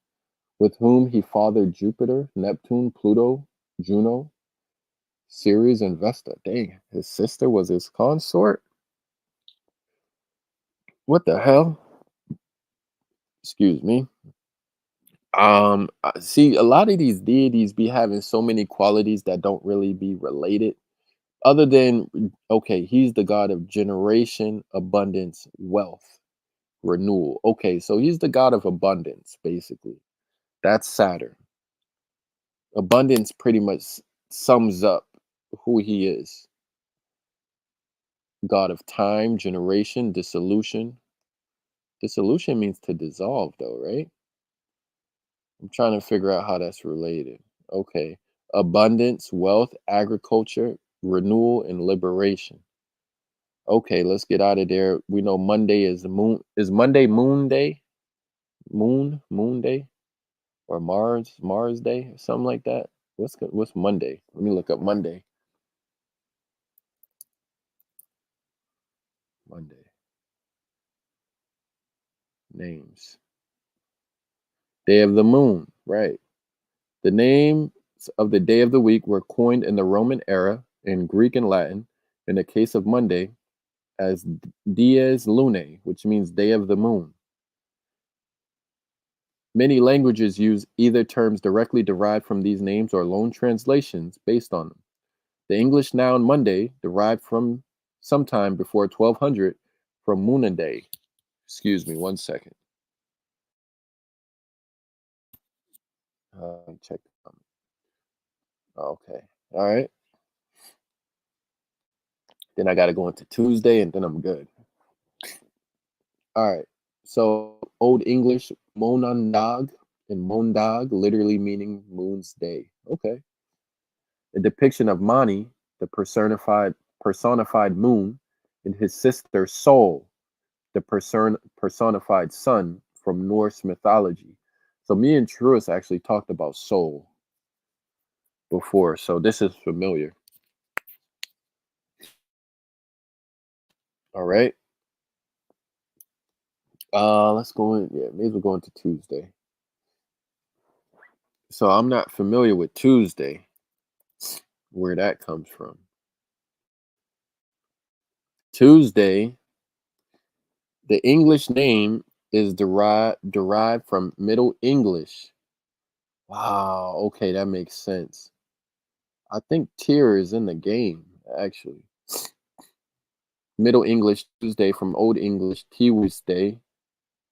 with whom he fathered Jupiter, Neptune, Pluto, Juno, Ceres, and Vesta. Dang, his sister was his consort? What the hell? Excuse me. See, a lot of these deities be having so many qualities that don't really be related. Other than, okay, he's the god of generation, abundance, wealth, renewal. Okay, so he's the god of abundance, basically. That's Saturn. Abundance pretty much sums up who he is. God of time, generation, dissolution. Dissolution means to dissolve, though, right? I'm trying to figure out how that's related. Okay. Abundance, wealth, agriculture, renewal, and liberation. Okay, let's get out of there. We know Monday is the moon. Is Monday Moon Day? Moon Day? Or Mars Day? Or something like that? What's Monday? Let me look up Monday. Monday. Names. Day of the moon, right. The names of the day of the week were coined in the Roman era in Greek and Latin, in the case of Monday, as dies lunae, which means day of the moon. Many languages use either terms directly derived from these names or loan translations based on them. The English noun Monday derived from sometime before 1200 from Moonaday. Excuse me, 1 second. Check. Okay. All right. Then I got to go into Tuesday and then I'm good. All right. So Old English Monondag and Mondag literally meaning moon's day. Okay. A depiction of Mani, the personified moon, and his sister Sol, the personified sun from Norse mythology. So me and Truist actually talked about Sol before, so this is familiar. All right. Let's go in. Yeah, maybe we'll go into Tuesday. So I'm not familiar with Tuesday, where that comes from. Tuesday, the English name is derived from Middle English. Wow, okay, that makes sense. I think Tyr is in the game, actually. Middle English Tuesday from Old English Tiwi's Day,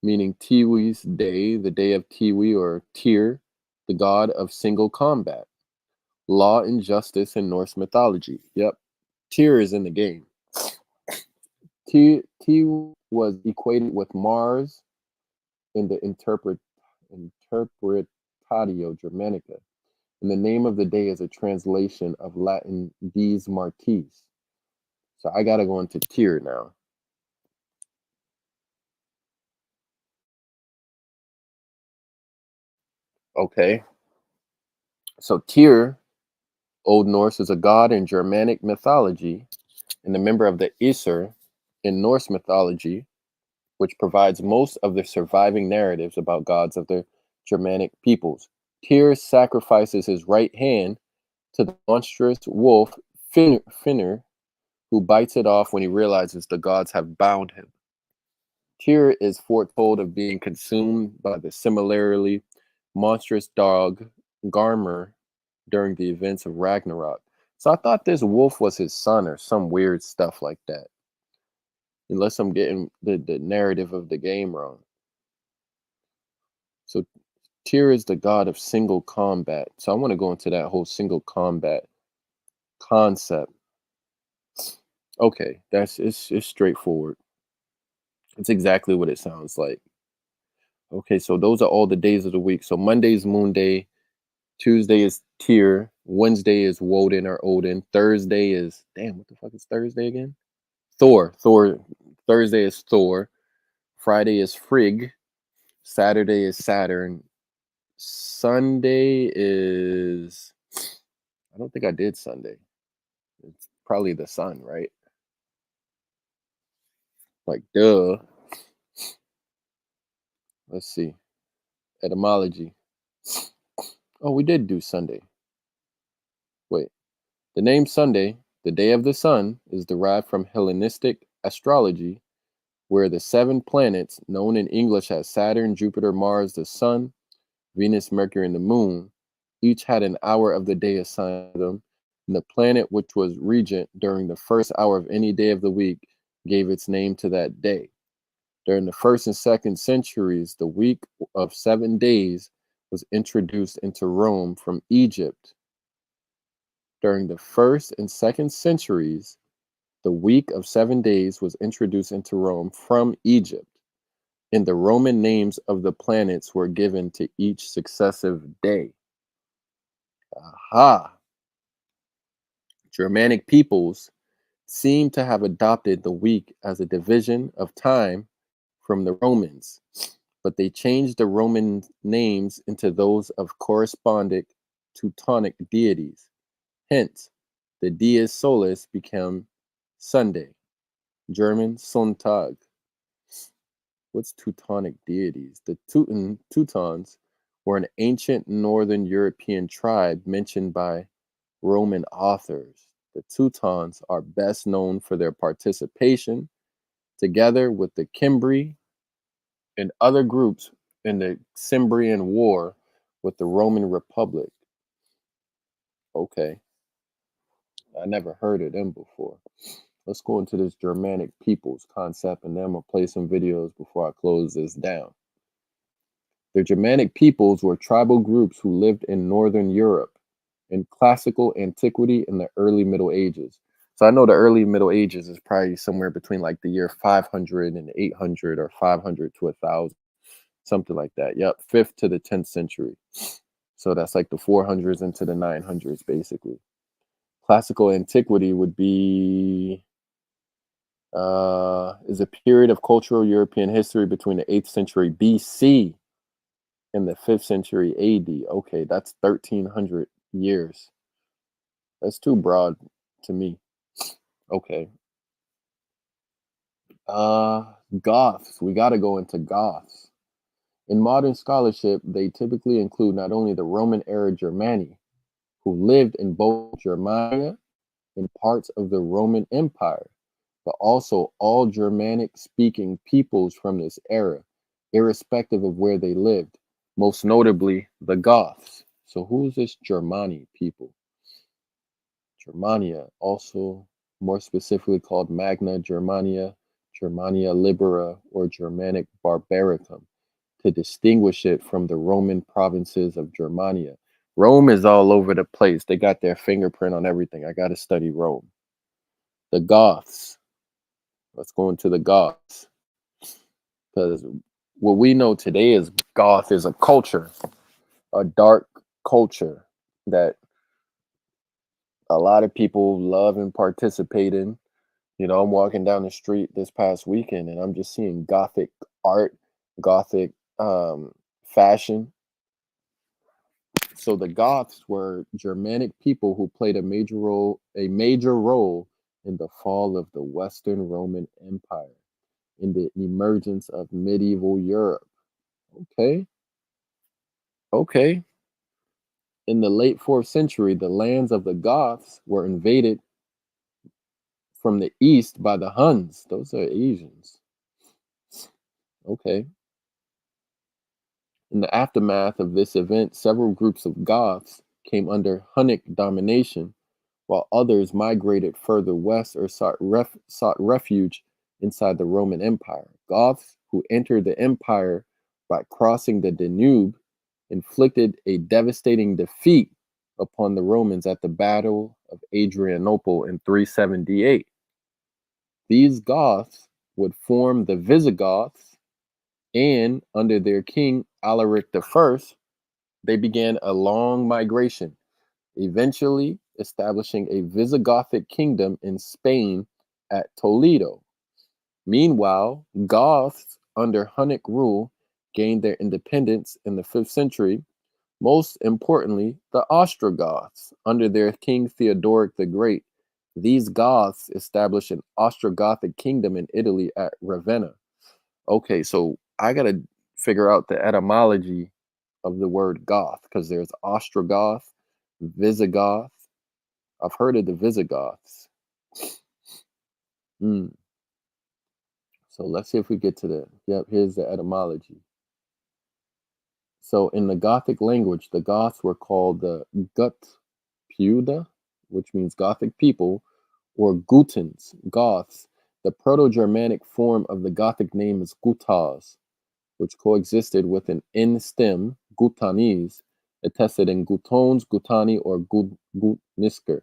meaning Tiwi's Day, the day of Tiwi or Tyr, the god of single combat, law and justice in Norse mythology. Yep, Tyr is in the game. Tyr was equated with Mars in the Interpretatio Germanica, and the name of the day is a translation of Latin Dies Martis. So I gotta go into Tyr now. Okay. So Tyr, Old Norse, is a god in Germanic mythology and a member of the Aesir in Norse mythology. which provides most of the surviving narratives about gods of the Germanic peoples. Tyr sacrifices his right hand to the monstrous wolf Finner, who bites it off when he realizes the gods have bound him. Tyr is foretold of being consumed by the similarly monstrous dog Garmr during the events of Ragnarok. So I thought this wolf was his son or some weird stuff like that. Unless I'm getting the narrative of the game wrong. So Tyr is the god of single combat. So I want to go into that whole single combat concept. Okay, it's straightforward. It's exactly what it sounds like. Okay, so those are all the days of the week. So Monday is Moon Day, Tuesday is Tyr, Wednesday is Woden or Odin, Thursday is what the fuck is Thursday again? Thor. Thursday is Thor, Friday is Frigg, Saturday is Saturn, Sunday is I don't think I did Sunday. It's probably the sun, right? Like duh. Let's see. Etymology. Oh, we did do Sunday. Wait. The name Sunday, the day of the sun, is derived from Hellenistic astrology, where the 7 planets, known in English as Saturn, Jupiter, Mars, the Sun, Venus, Mercury, and the Moon, each had an hour of the day assigned to them, and the planet which was regent during the first hour of any day of the week gave its name to that day. During the 1st and 2nd centuries, the week of 7 days was introduced into Rome from Egypt. During the 1st and 2nd centuries, the week of 7 days was introduced into Rome from Egypt, and the Roman names of the planets were given to each successive day. Aha! Germanic peoples seem to have adopted the week as a division of time from the Romans, but they changed the Roman names into those of corresponding Teutonic deities. Hence, the Dies Solis became Sunday, German Sonntag. What's Teutonic deities? The Teutons were an ancient northern European tribe mentioned by Roman authors. The Teutons are best known for their participation, together with the Cimbri and other groups, in the Cimbrian War with the Roman Republic. Okay, I never heard of them before. Let's go into this Germanic peoples concept, and then I'm going to play some videos before I close this down. The Germanic peoples were tribal groups who lived in Northern Europe in classical antiquity in the early Middle Ages. So I know the early Middle Ages is probably somewhere between like the year 500 and 800 or 500 to 1000, something like that. Yep, 5th to the 10th century. So that's like the 400s into the 900s, basically. Classical antiquity would be is a period of cultural European history between the 8th century BC and the 5th century AD. Okay, that's 1300 years. That's too broad to me. Okay. Goths. We got to go into Goths. In modern scholarship, they typically include not only the Roman era Germani, who lived in both Germania and parts of the Roman Empire, but also all Germanic speaking peoples from this era, irrespective of where they lived, most notably the Goths. So, who's this Germani people? Germania, also more specifically called Magna Germania, Germania Libera, or Germanic Barbaricum, to distinguish it from the Roman provinces of Germania. Rome is all over the place. They got their fingerprint on everything. I got to study Rome. The Goths. Let's go into the Goths. Because what we know today is Goth is a culture, a dark culture that a lot of people love and participate in. You know, I'm walking down the street this past weekend and I'm just seeing Gothic art, Gothic fashion. So the Goths were Germanic people who played a major role in the fall of the Western Roman Empire. in the emergence of medieval Europe. Okay, okay. In the late 4th century, the lands of the Goths were invaded from the east by the Huns. Those are Asians. Okay. In the aftermath of this event, several groups of Goths came under Hunnic domination, while others migrated further west or sought refuge inside the Roman Empire. Goths who entered the empire by crossing the Danube inflicted a devastating defeat upon the Romans at the Battle of Adrianople in 378. These Goths would form the Visigoths, and under their king Alaric I, they began a long migration, eventually establishing a Visigothic kingdom in Spain at Toledo. Meanwhile, Goths under Hunnic rule gained their independence in the 5th century. Most importantly, the Ostrogoths under their king Theodoric the Great. These Goths established an Ostrogothic kingdom in Italy at Ravenna. Okay, so I gotta figure out the etymology of the word Goth because there's Ostrogoth, Visigoth. I've heard of the Visigoths. Hmm. So let's see if we get to the. Yep, here's the etymology. So in the Gothic language, the Goths were called the Gutpuda, which means Gothic people, or Gutans, Goths. The Proto-Germanic form of the Gothic name is Gutas, which coexisted with an N stem, Gutanese, attested in Gutons, Gutani, or Gutnisker.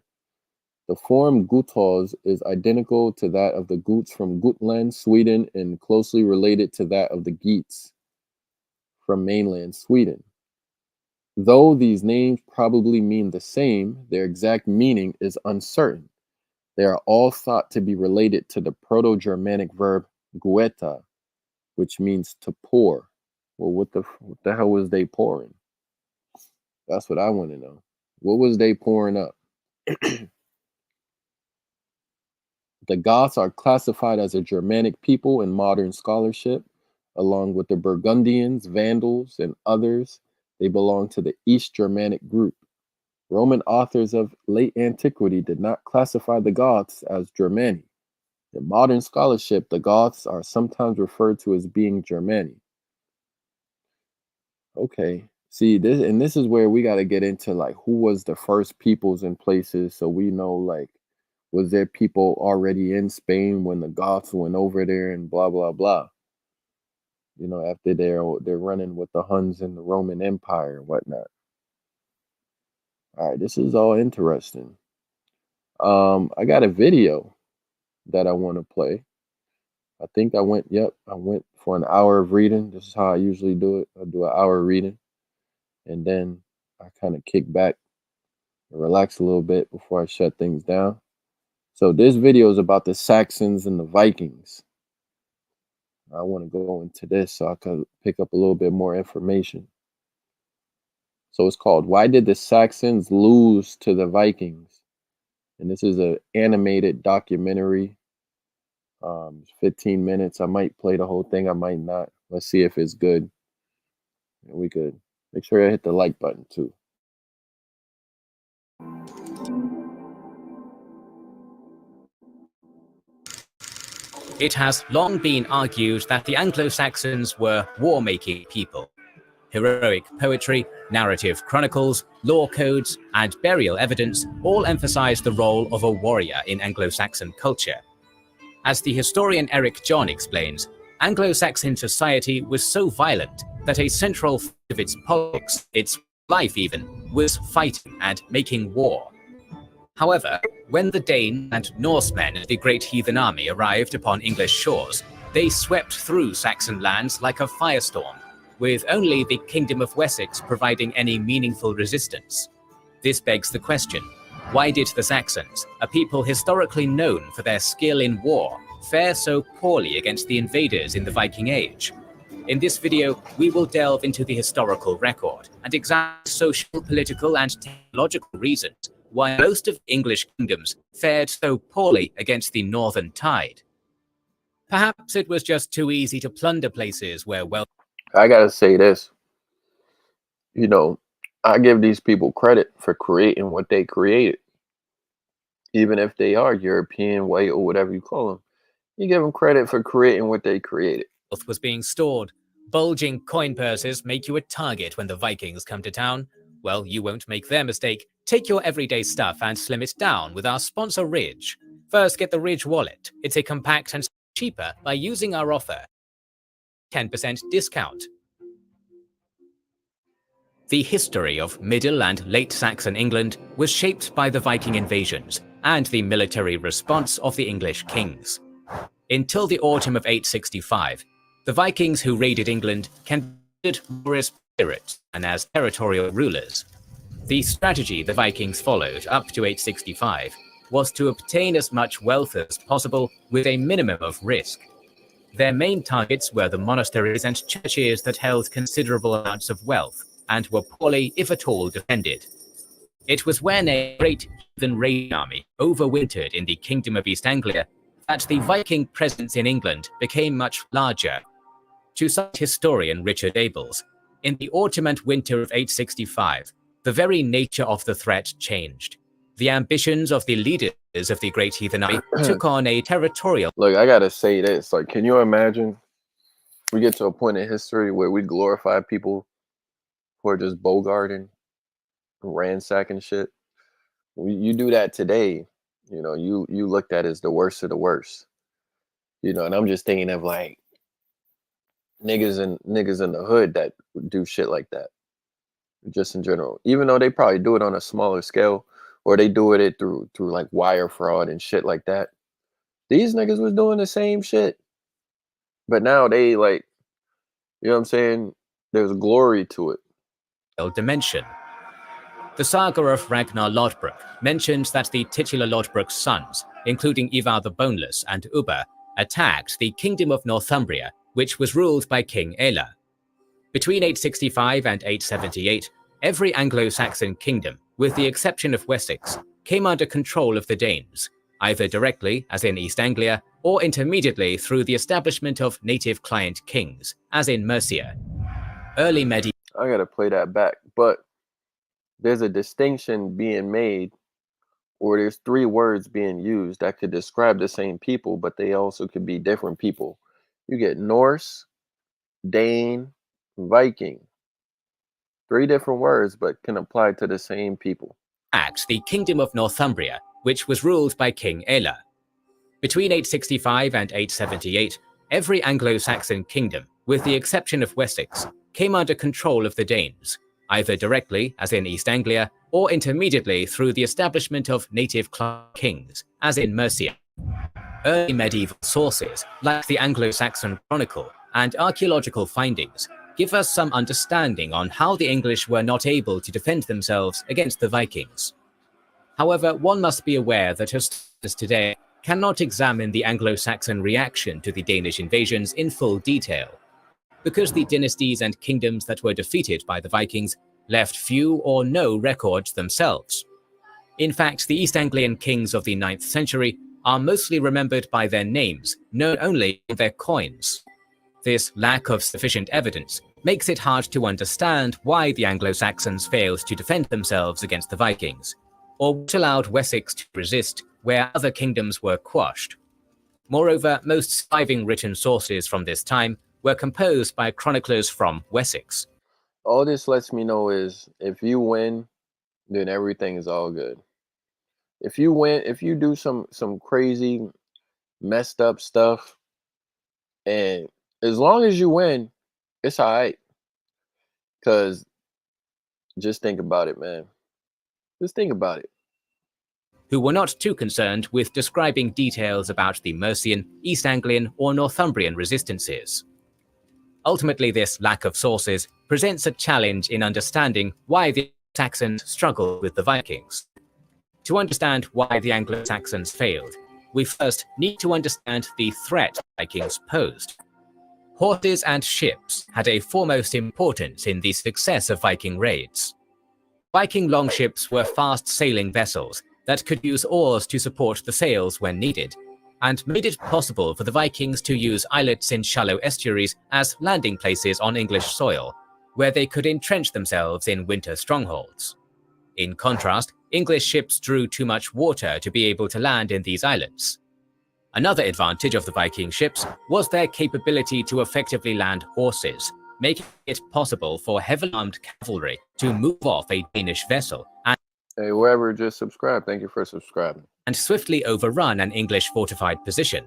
The form Gutas is identical to that of the Guts from Gotland, Sweden, and closely related to that of the Geats from mainland Sweden. Though these names probably mean the same, their exact meaning is uncertain. They are all thought to be related to the Proto-Germanic verb gueta, which means to pour. Well, what the hell was they pouring? That's what I want to know. What was they pouring up? The Goths are classified as a Germanic people in modern scholarship, along with the Burgundians, Vandals, and others. They belong to the East Germanic group. Roman authors of late antiquity did not classify the Goths as Germani. In modern scholarship, the Goths are sometimes referred to as being Germani. Okay. See, this is where we got to get into like who was the first peoples and places so we know like was there people already in Spain when the Goths went over there and blah blah blah. You know, after they're running with the Huns and the Roman Empire and whatnot. All right, this is all interesting. I got a video that I want to play. I think I went for an hour of reading. This is how I usually do it. I do an hour reading and then I kind of kick back and relax a little bit before I shut things down. So this video is about the Saxons and the Vikings. I want to go into this so I can pick up a little bit more information. So it's called Why Did the Saxons Lose to the Vikings? And this is an animated documentary. 15 minutes. I might play the whole thing. I might not. Let's see if it's good. And we could make sure I hit the like button too. It has long been argued that the Anglo-Saxons were war-making people. Heroic poetry, narrative chronicles, law codes, and burial evidence all emphasize the role of a warrior in Anglo-Saxon culture. As the historian Eric John explains, Anglo-Saxon society was so violent that a central part of its politics, its life even, was fighting and making war. However, when the Danes and Norsemen of the Great Heathen Army arrived upon English shores, they swept through Saxon lands like a firestorm, with only the Kingdom of Wessex providing any meaningful resistance. This begs the question, why did the Saxons, a people historically known for their skill in war, fare so poorly against the invaders in the Viking Age? In this video, we will delve into the historical record and examine social, political, and technological reasons why most of the English kingdoms fared so poorly against the Northern Tide. Perhaps it was just too easy to plunder places where wealth. I gotta say this. You know, I give these people credit for creating what they created, even if they are European, white, or whatever you call them. You give them credit for creating what they created. Was being stored. Bulging coin purses make you a target when the Vikings come to town. Well, you won't make their mistake. Take your everyday stuff and slim it down with our sponsor Ridge. First, get the Ridge wallet. It's a compact and cheaper by using our offer. 10% discount. The history of Middle and Late Saxon England was shaped by the Viking invasions and the military response of the English kings. Until the autumn of 865, the Vikings who raided England can be more as pirates than as territorial rulers. The strategy the Vikings followed up to 865 was to obtain as much wealth as possible with a minimum of risk. Their main targets were the monasteries and churches that held considerable amounts of wealth and were poorly, if at all, defended. It was when a great heathen raiding army overwintered in the Kingdom of East Anglia that the Viking presence in England became much larger. To cite historian Richard Abels, in the autumn and winter of 865, the very nature of the threat changed. The ambitions of the leaders of the great heathen army took on a territorial. Look, I gotta say this. Like, can you imagine we get to a point in history where we glorify people who are just bogarting, ransacking shit? You do that today, you know, you looked at as the worst of the worst. You know, and I'm just thinking of like niggas in the hood that do shit like that. Just in general. Even though they probably do it on a smaller scale, or they do it through like wire fraud and shit like that. These niggas was doing the same shit. But now they like, you know what I'm saying? There's glory to it. Dimension. The saga of Ragnar Lodbrok mentions that the titular Lodbrok's sons, including Ivar the Boneless and Ubba, attacked the Kingdom of Northumbria, which was ruled by King Aella. Between 865 and 878, every Anglo-Saxon kingdom, with the exception of Wessex, came under control of the Danes, either directly, as in East Anglia, or intermediately through the establishment of native client kings, as in Mercia. Early medieval. I gotta play that back, but there's a distinction being made, or there's three words being used that could describe the same people, but they also could be different people. You get Norse, Dane, Viking. Three different words, but can apply to the same people. The Kingdom of Northumbria, which was ruled by King Aella. Between 865 and 878, every Anglo-Saxon kingdom, with the exception of Wessex, came under control of the Danes, either directly, as in East Anglia, or intermediately through the establishment of native kings, as in Mercia. Early medieval sources, like the Anglo-Saxon Chronicle and archaeological findings, give us some understanding on how the English were not able to defend themselves against the Vikings. However, one must be aware that historians today cannot examine the Anglo-Saxon reaction to the Danish invasions in full detail, because the dynasties and kingdoms that were defeated by the Vikings left few or no records themselves. In fact, the East Anglian kings of the 9th century are mostly remembered by their names, known only in their coins. This lack of sufficient evidence makes it hard to understand why the Anglo-Saxons failed to defend themselves against the Vikings, or what allowed Wessex to resist where other kingdoms were quashed. Moreover, most surviving written sources from this time were composed by chroniclers from Wessex. All this lets me know is if you win, then everything is all good. If you win, if you do some crazy messed up stuff, and as long as you win, it's all right. Because just think about it, man. Just think about it. Who were not too concerned with describing details about the Mercian, East Anglian, or Northumbrian resistances. Ultimately, this lack of sources presents a challenge in understanding why the Saxons struggled with the Vikings. To understand why the Anglo-Saxons failed, we first need to understand the threat the Vikings posed. Horses and ships had a foremost importance in the success of Viking raids. Viking longships were fast-sailing vessels that could use oars to support the sails when needed, and made it possible for the Vikings to use islets in shallow estuaries as landing places on English soil, where they could entrench themselves in winter strongholds. In contrast, English ships drew too much water to be able to land in these islets. Another advantage of the Viking ships was their capability to effectively land horses, making it possible for heavily armed cavalry to move off a Danish vessel Hey, whoever just subscribed, thank you for subscribing. And swiftly overrun an English fortified position.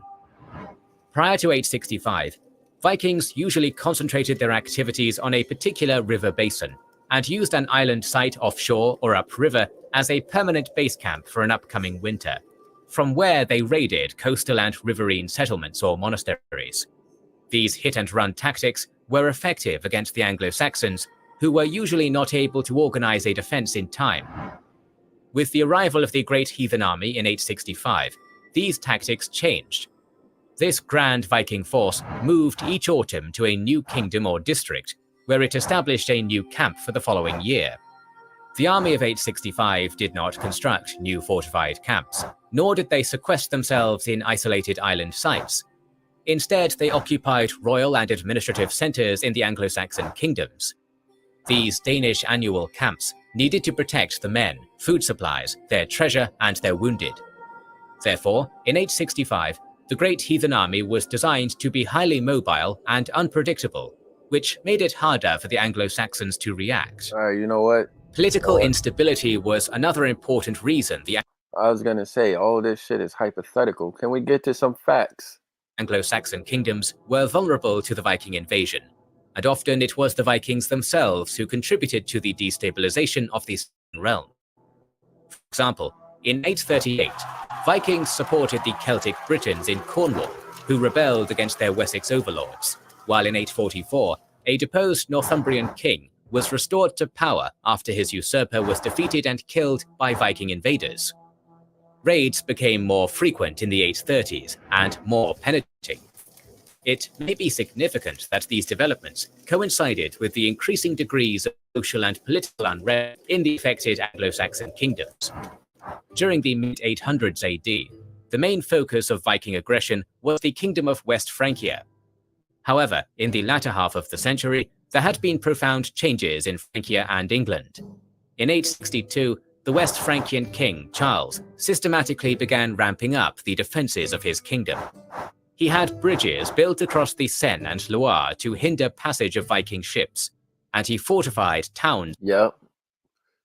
Prior to 865, Vikings usually concentrated their activities on a particular river basin and used an island site offshore or upriver as a permanent base camp for an upcoming winter, from where they raided coastal and riverine settlements or monasteries. These hit-and-run tactics were effective against the Anglo-Saxons, who were usually not able to organize a defense in time. With the arrival of the Great Heathen Army in 865, these tactics changed. This grand Viking force moved each autumn to a new kingdom or district, where it established a new camp for the following year. The army of 865 did not construct new fortified camps, nor did they sequester themselves in isolated island sites. Instead, they occupied royal and administrative centers in the Anglo-Saxon kingdoms. These Danish annual camps needed to protect the men, food supplies, their treasure, and their wounded. Therefore, in 865, the Great Heathen Army was designed to be highly mobile and unpredictable, which made it harder for the Anglo-Saxons to react. All right, you know what? Political instability was another important reason the I was gonna say, all this shit is hypothetical. Can we get to some facts? Anglo-Saxon kingdoms were vulnerable to the Viking invasion, and often it was the Vikings themselves who contributed to the destabilization of the realm. For example, in 838, Vikings supported the Celtic Britons in Cornwall, who rebelled against their Wessex overlords, while in 844, a deposed Northumbrian king was restored to power after his usurper was defeated and killed by Viking invaders. Raids became more frequent in the 830s and more penetrating. It may be significant that these developments coincided with the increasing degrees of social and political unrest in the affected Anglo-Saxon kingdoms. During the mid-800s AD, the main focus of Viking aggression was the Kingdom of West Francia. However, in the latter half of the century, there had been profound changes in Francia and England. In 862, the West Francian king, Charles, systematically began ramping up the defenses of his kingdom. He had bridges built across the Seine and Loire to hinder passage of Viking ships, and he fortified towns. Yep.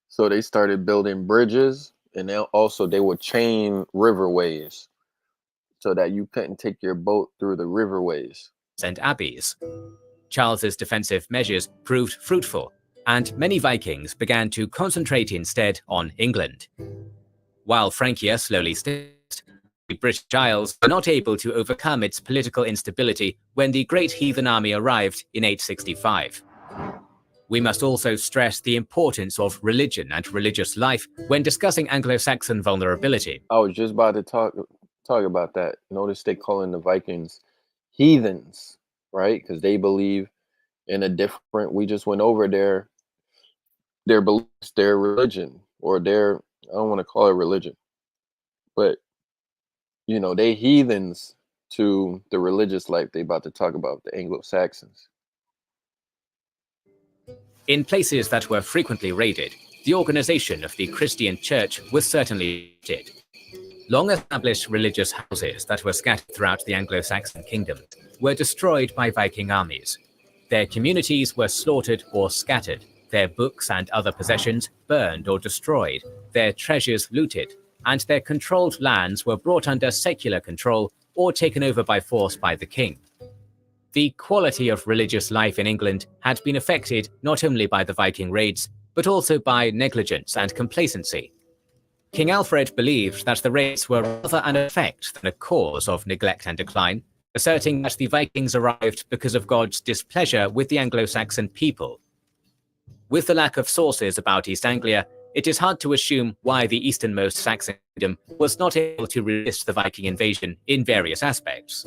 So they started building bridges, and they would chain riverways so that you couldn't take your boat through the riverways. And abbeys. Charles's defensive measures proved fruitful, and many Vikings began to concentrate instead on England. While Francia slowly stayed, the British Isles were not able to overcome its political instability when the Great Heathen Army arrived in 865. We must also stress the importance of religion and religious life when discussing Anglo-Saxon vulnerability. I was just about to talk about that. Notice they calling the Vikings heathens, right? Because they believe in a different. We just went over their beliefs, their religion, or their. I don't want to call it religion, but you know, they heathens to the religious life they about to talk about, the Anglo-Saxons. In places that were frequently raided, the organization of the Christian church was certainly limited. Long-established religious houses that were scattered throughout the Anglo-Saxon kingdom were destroyed by Viking armies. Their communities were slaughtered or scattered, their books and other possessions burned or destroyed, their treasures looted, and their controlled lands were brought under secular control or taken over by force by the king. The quality of religious life in England had been affected not only by the Viking raids, but also by negligence and complacency. King Alfred believed that the raids were rather an effect than a cause of neglect and decline, asserting that the Vikings arrived because of God's displeasure with the Anglo-Saxon people. With the lack of sources about East Anglia, it is hard to assume why the easternmost Saxon kingdom was not able to resist the Viking invasion in various aspects.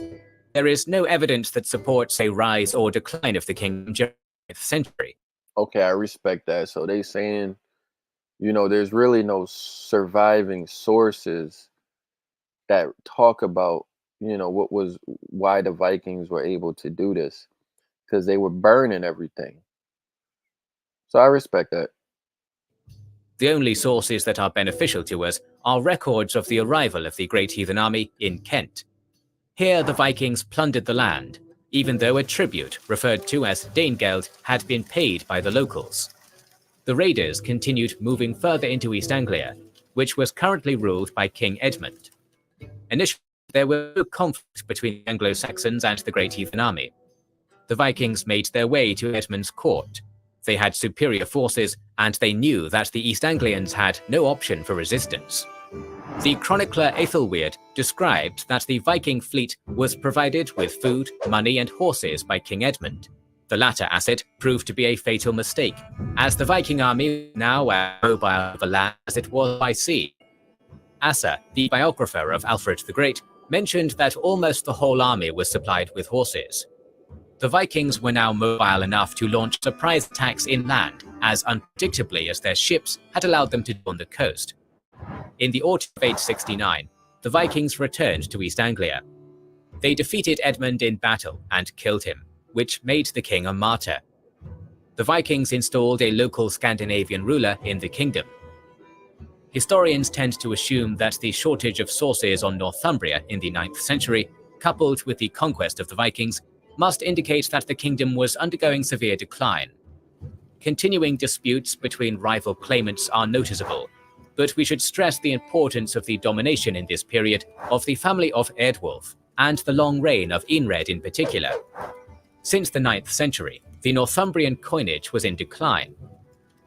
There is no evidence that supports a rise or decline of the kingdom during the 9th century. Okay, I respect that. So they saying, you know, there's really no surviving sources that talk about, why the Vikings were able to do this, because they were burning everything. So I respect that. The only sources that are beneficial to us are records of the arrival of the Great Heathen Army in Kent. Here the Vikings plundered the land, even though a tribute, referred to as Danegeld, had been paid by the locals. The raiders continued moving further into East Anglia, which was currently ruled by King Edmund. Initially, there was no conflict between the Anglo-Saxons and the Great Heathen Army. The Vikings made their way to Edmund's court. They had superior forces, and they knew that the East Anglians had no option for resistance. The chronicler Aethelweard described that the Viking fleet was provided with food, money, and horses by King Edmund. The latter asset proved to be a fatal mistake, as the Viking army was now as mobile over land as it was by sea. Asser, the biographer of Alfred the Great, mentioned that almost the whole army was supplied with horses. The Vikings were now mobile enough to launch surprise attacks inland, as unpredictably as their ships had allowed them to do on the coast. In the autumn of 869, the Vikings returned to East Anglia. They defeated Edmund in battle and killed him, which made the king a martyr. The Vikings installed a local Scandinavian ruler in the kingdom. Historians tend to assume that the shortage of sources on Northumbria in the 9th century, coupled with the conquest of the Vikings, must indicate that the kingdom was undergoing severe decline. Continuing disputes between rival claimants are noticeable, but we should stress the importance of the domination in this period of the family of Eadwulf, and the long reign of Eanred in particular. Since the 9th century, the Northumbrian coinage was in decline.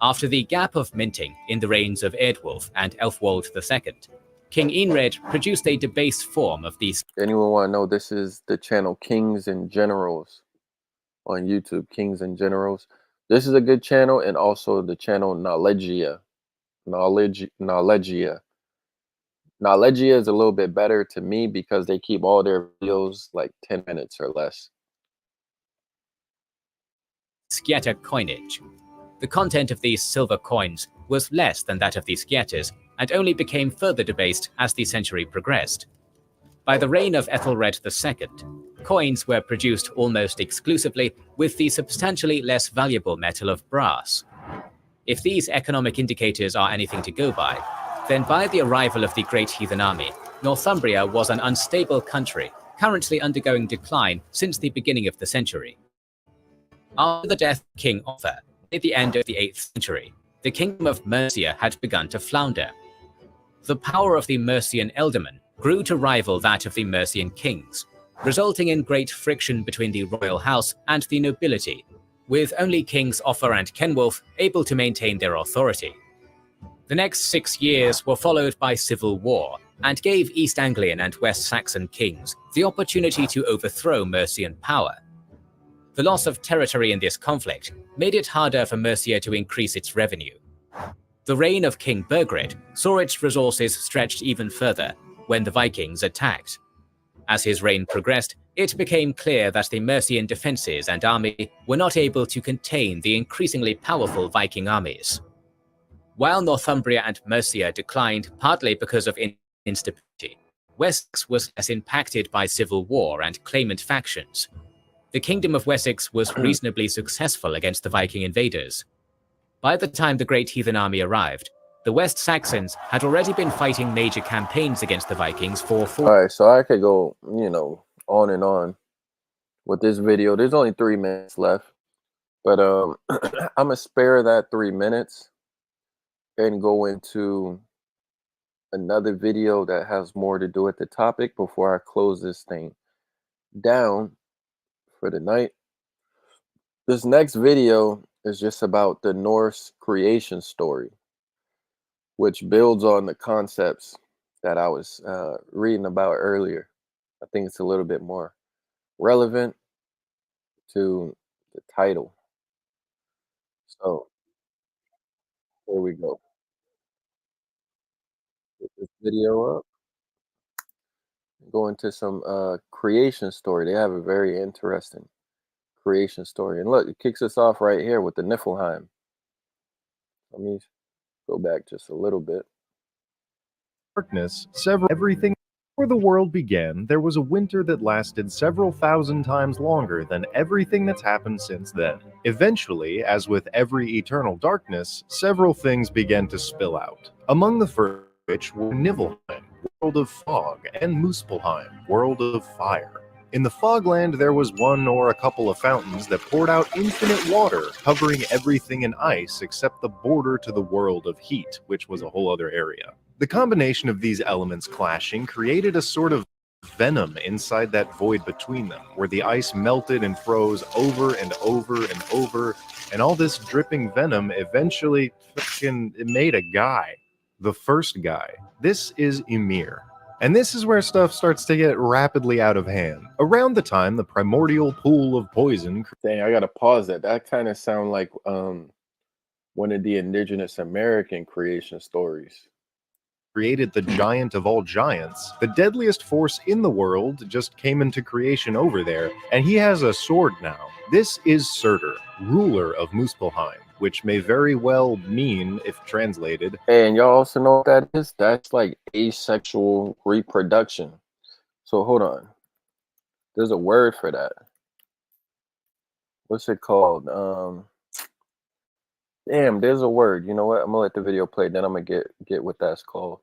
After the gap of minting in the reigns of Eadwulf and Elfwald II, King Eanred produced a debased form of these. Anyone want to know, this is the channel Kings and Generals on YouTube, Kings and Generals. This is a good channel, and also the channel Knowledgia. Knowledgia is a little bit better to me because they keep all their videos like 10 minutes or less. Sciatta coinage. The content of these silver coins was less than that of the Sciattas, and only became further debased as the century progressed. By the reign of Ethelred II, coins were produced almost exclusively with the substantially less valuable metal of brass. If these economic indicators are anything to go by, then by the arrival of the Great Heathen Army, Northumbria was an unstable country, currently undergoing decline since the beginning of the century. After the death of King Offa, at the end of the 8th century, the kingdom of Mercia had begun to flounder. The power of the Mercian ealdormen grew to rival that of the Mercian kings, resulting in great friction between the royal house and the nobility, with only Kings Offa and Kenwulf able to maintain their authority. The next 6 years were followed by civil war, and gave East Anglian and West Saxon kings the opportunity to overthrow Mercian power. The loss of territory in this conflict made it harder for Mercia to increase its revenue. The reign of King Burgred saw its resources stretched even further when the Vikings attacked. As his reign progressed, it became clear that the Mercian defences and army were not able to contain the increasingly powerful Viking armies. While Northumbria and Mercia declined partly because of instability, Wessex was less impacted by civil war and claimant factions. The Kingdom of Wessex was reasonably successful against the Viking invaders. By the time the Great Heathen Army arrived, the West Saxons had already been fighting major campaigns against the Vikings for 4. All right, so I could go, on and on with this video. There's only 3 minutes left, but I'm gonna spare that 3 minutes and go into another video that has more to do with the topic before I close this thing down for the night. This next video is just about the Norse creation story, which builds on the concepts that I was reading about earlier. I think it's a little bit more relevant to the title. So here we go. Get this video up. Go into some creation story. They have a very interesting creation story. And look, it kicks us off right here with the Niflheim. Let me go back just a little bit. Darkness, everything Before the world began, there was a winter that lasted several thousand times longer than everything that's happened since then. Eventually, as with every eternal darkness, several things began to spill out. Among the first of which were Niflheim, world of fog, and Muspelheim, world of fire. In the Fogland, there was one or a couple of fountains that poured out infinite water, covering everything in ice except the border to the world of heat, which was a whole other area. The combination of these elements clashing created a sort of venom inside that void between them, where the ice melted and froze over and over and over, and all this dripping venom eventually it made a guy. The first guy. This is Ymir. And this is where stuff starts to get rapidly out of hand. Around the time the primordial pool of poison... Dang, I gotta pause that. That kind of sound like one of the indigenous American creation stories. Created the giant of all giants, the deadliest force in the world just came into creation over there, and he has a sword now. This is Surtur, ruler of Muspelheim, which may very well mean, if translated... And y'all also know what that is? That's like asexual reproduction. So hold on. There's a word for that. What's it called? Damn, there's a word. You know what? I'm gonna let the video play, then I'm gonna get what that's called.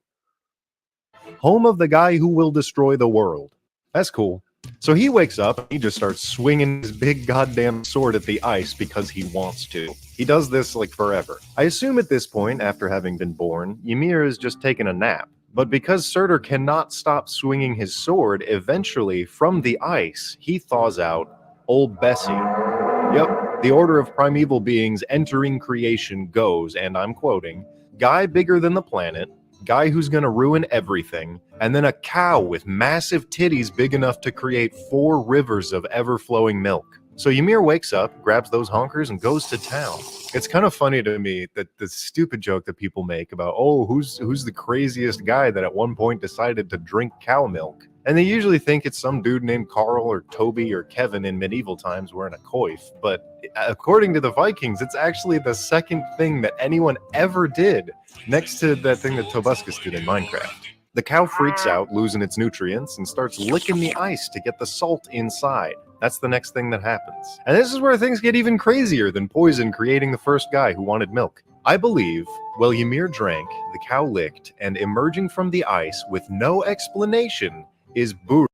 Home of the guy who will destroy the world. That's cool. So he wakes up and he just starts swinging his big goddamn sword at the ice because he wants to. He does this like forever. I assume at this point, after having been born, Ymir is just taking a nap. But because Surtur cannot stop swinging his sword, eventually, from the ice, he thaws out Old Bessie. Yep, the order of primeval beings entering creation goes, and I'm quoting, guy bigger than the planet, guy who's gonna ruin everything, and then a cow with massive titties big enough to create 4 rivers of ever-flowing milk. So Ymir wakes up, grabs those honkers, and goes to town. It's kind of funny to me that the stupid joke that people make about, oh, who's the craziest guy that at one point decided to drink cow milk? And they usually think it's some dude named Carl or Toby or Kevin in medieval times wearing a coif. But according to the Vikings, it's actually the second thing that anyone ever did, next to that thing that Tobuscus did in Minecraft. The cow freaks out, losing its nutrients, and starts licking the ice to get the salt inside. That's the next thing that happens. And this is where things get even crazier than poison creating the first guy who wanted milk. I believe, well, Ymir drank, the cow licked, and emerging from the ice with no explanation is Buri.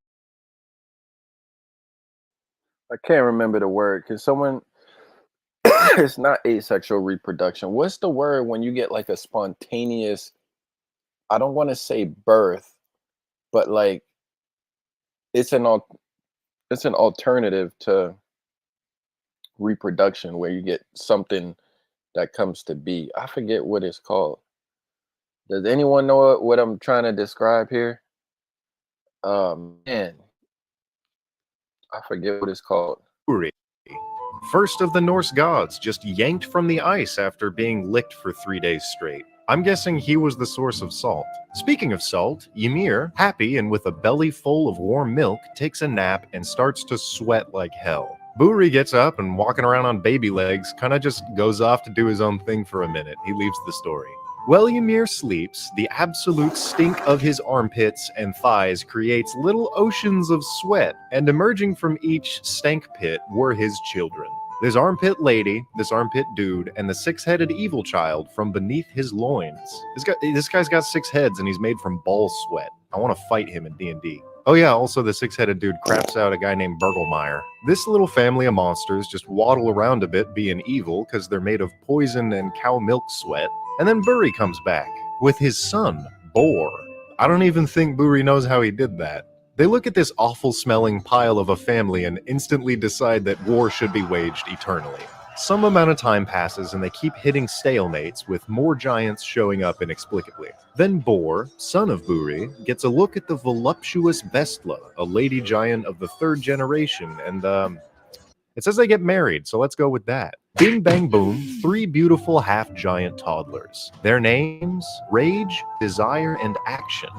I can't remember the word. Can someone... It's not asexual reproduction. What's the word when you get like a spontaneous... I don't want to say birth, but like it's an alternative to reproduction where you get something that comes to be. I forget what it's called. Does anyone know what I'm trying to describe here? Man, I forget what it's called. Buri, first of the Norse gods, just yanked from the ice after being licked for 3 days straight. I'm guessing he was the source of salt. Speaking of salt, Ymir, happy and with a belly full of warm milk, takes a nap and starts to sweat like hell. Buri gets up and, walking around on baby legs, kinda just goes off to do his own thing for a minute. He leaves the story. While Ymir sleeps, the absolute stink of his armpits and thighs creates little oceans of sweat, and emerging from each stank pit were his children. This armpit lady, this armpit dude, and the 6-headed evil child from beneath his loins. This guy's got 6 heads and he's made from ball sweat. I want to fight him in D&D. Oh yeah, also the 6-headed dude craps out a guy named Burgelmeyer. This little family of monsters just waddle around a bit being evil because they're made of poison and cow milk sweat. And then Buri comes back with his son, Bor. I don't even think Buri knows how he did that. They look at this awful-smelling pile of a family and instantly decide that war should be waged eternally. Some amount of time passes and they keep hitting stalemates, with more giants showing up inexplicably. Then Bor, son of Buri, gets a look at the voluptuous Bestla, a lady giant of the 3rd generation, and it says they get married, so let's go with that. Bing bang boom, 3 beautiful half-giant toddlers. Their names, Rage, Desire, and Action.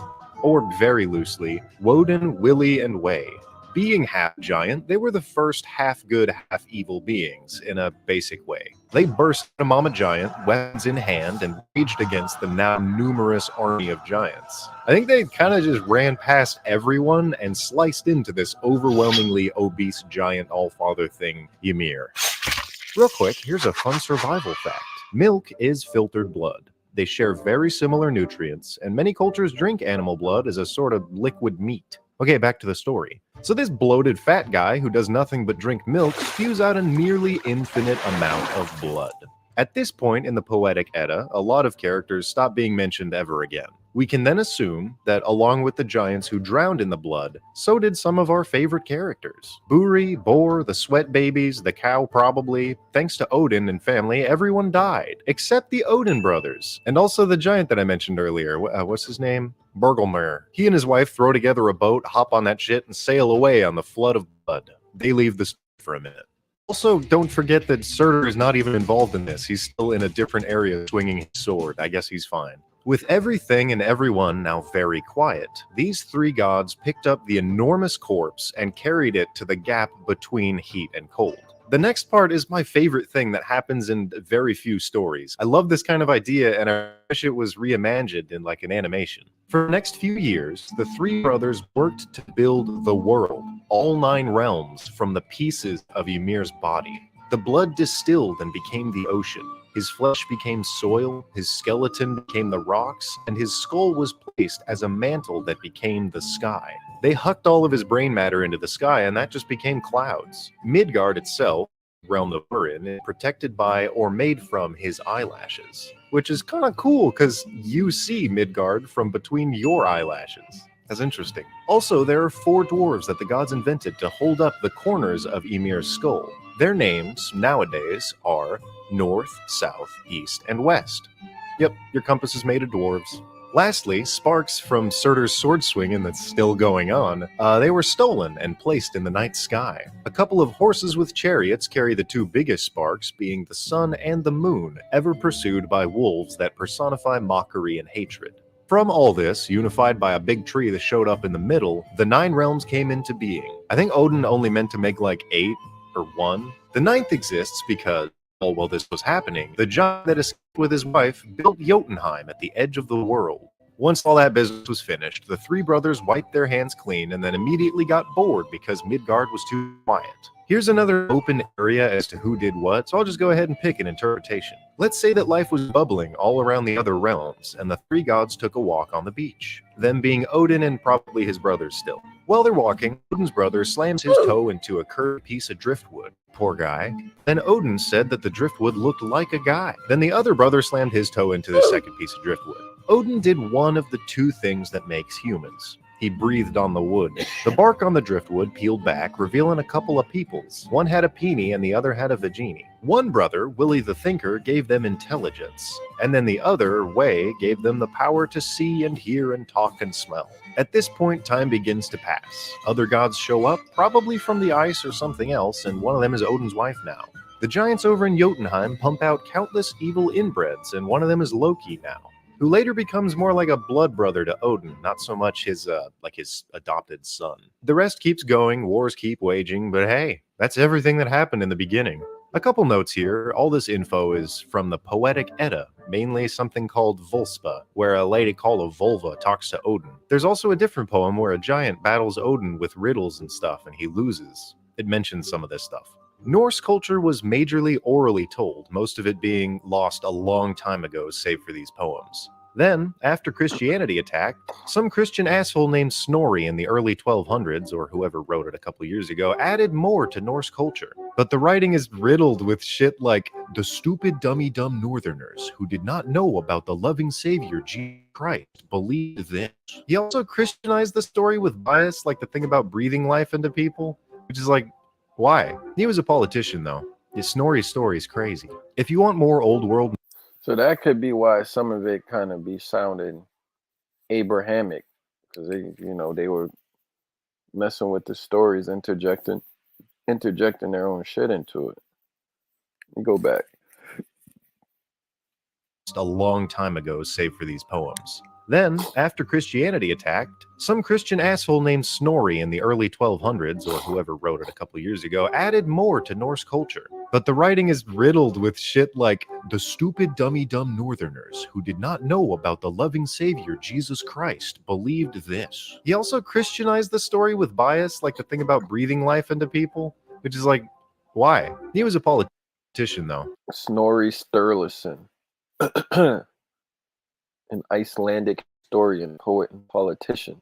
Or, very loosely, Woden, Willie, and Way. Being half-giant, they were the first half-good, half-evil beings, in a basic way. They burst a Mama Giant, weapons in hand, and raged against the now numerous army of giants. I think they kind of just ran past everyone and sliced into this overwhelmingly obese giant allfather thing, Ymir. Real quick, here's a fun survival fact. Milk is filtered blood. They share very similar nutrients, and many cultures drink animal blood as a sort of liquid meat. Okay, back to the story. So this bloated fat guy who does nothing but drink milk spews out a nearly infinite amount of blood. At this point in the Poetic Edda, a lot of characters stop being mentioned ever again. We can then assume that along with the giants who drowned in the blood, so did some of our favorite characters. Buri, Bor, the Sweat Babies, the cow probably. Thanks to Odin and family, everyone died, except the Odin brothers, and also the giant that I mentioned earlier. What's his name? Bergelmer. He and his wife throw together a boat, hop on that shit, and sail away on the flood of blood. They leave the story for a minute. Also, don't forget that Surtur is not even involved in this. He's still in a different area swinging his sword. I guess he's fine. With everything and everyone now very quiet, these three gods picked up the enormous corpse and carried it to the gap between heat and cold. The next part is my favorite thing that happens in very few stories. I love this kind of idea, and I wish it was reimagined in like an animation. For the next few years, the three brothers worked to build the world, all 9 realms, from the pieces of Ymir's body. The blood distilled and became the ocean. His flesh became soil, his skeleton became the rocks, and his skull was placed as a mantle that became the sky. They hucked all of his brain matter into the sky, and that just became clouds. Midgard itself, the realm that we're in, is protected by or made from his eyelashes, which is kind of cool because you see Midgard from between your eyelashes. That's interesting. Also, there are 4 dwarves that the gods invented to hold up the corners of Ymir's skull. Their names, nowadays, are North, South, East, and West. Yep, your compass is made of dwarves. Lastly, sparks from Surtur's sword swinging that's still going on, they were stolen and placed in the night sky. A couple of horses with chariots carry the 2 biggest sparks, being the sun and the moon, ever pursued by wolves that personify mockery and hatred. From all this, unified by a big tree that showed up in the middle, the 9 realms came into being. I think Odin only meant to make like 8 or 1. The 9th exists because, while this was happening, the giant that escaped with his wife built Jotunheim at the edge of the world. Once all that business was finished, the 3 brothers wiped their hands clean and then immediately got bored because Midgard was too quiet. Here's another open area as to who did what, so I'll just go ahead and pick an interpretation. Let's say that life was bubbling all around the other realms, and the 3 gods took a walk on the beach, them being Odin and probably his brothers still. While they're walking, Odin's brother slams his toe into a curved piece of driftwood. Poor guy. Then Odin said that the driftwood looked like a guy. Then the other brother slammed his toe into the second piece of driftwood. Odin did one of the 2 things that makes humans. He breathed on the wood. The bark on the driftwood peeled back, revealing a couple of peoples. One had a peenie and the other had a vagini. One brother, Willie the Thinker, gave them intelligence. And then the other, Way, gave them the power to see and hear and talk and smell. At this point, time begins to pass. Other gods show up, probably from the ice or something else, and one of them is Odin's wife now. The giants over in Jotunheim pump out countless evil inbreds, and one of them is Loki now, who later becomes more like a blood brother to Odin, not so much his adopted son. The rest keeps going, wars keep waging, but hey, that's everything that happened in the beginning. A couple notes here. All this info is from the Poetic Edda, mainly something called Volspa, where a lady called a Volva talks to Odin. There's also a different poem where a giant battles Odin with riddles and stuff, and he loses. It mentions some of this stuff. Norse culture was majorly orally told, most of it being lost a long time ago, save for these poems. Then, after Christianity attacked, some Christian asshole named Snorri in the early 1200s, or whoever wrote it a couple years ago, added more to Norse culture. But the writing is riddled with shit like, the stupid dummy-dumb northerners who did not know about the loving savior Jesus Christ believed this. He also Christianized the story with bias, like the thing about breathing life into people, which is like, why? He was a politician, though. His Snorri's story is crazy. If you want more old world... So that could be why some of it kind of be sounding Abrahamic, because they were messing with the stories, interjecting their own shit into it. You go back a long time ago, save for these poems. Then, after Christianity attacked, some Christian asshole named Snorri in the early 1200s, or whoever wrote it a couple years ago, added more to Norse culture. But the writing is riddled with shit like, the stupid dumb northerners who did not know about the loving savior Jesus Christ believed this. He also Christianized the story with bias, like the thing about breathing life into people, which is like, why? He was a politician, though. Snorri Sturluson, an Icelandic historian, poet, and politician.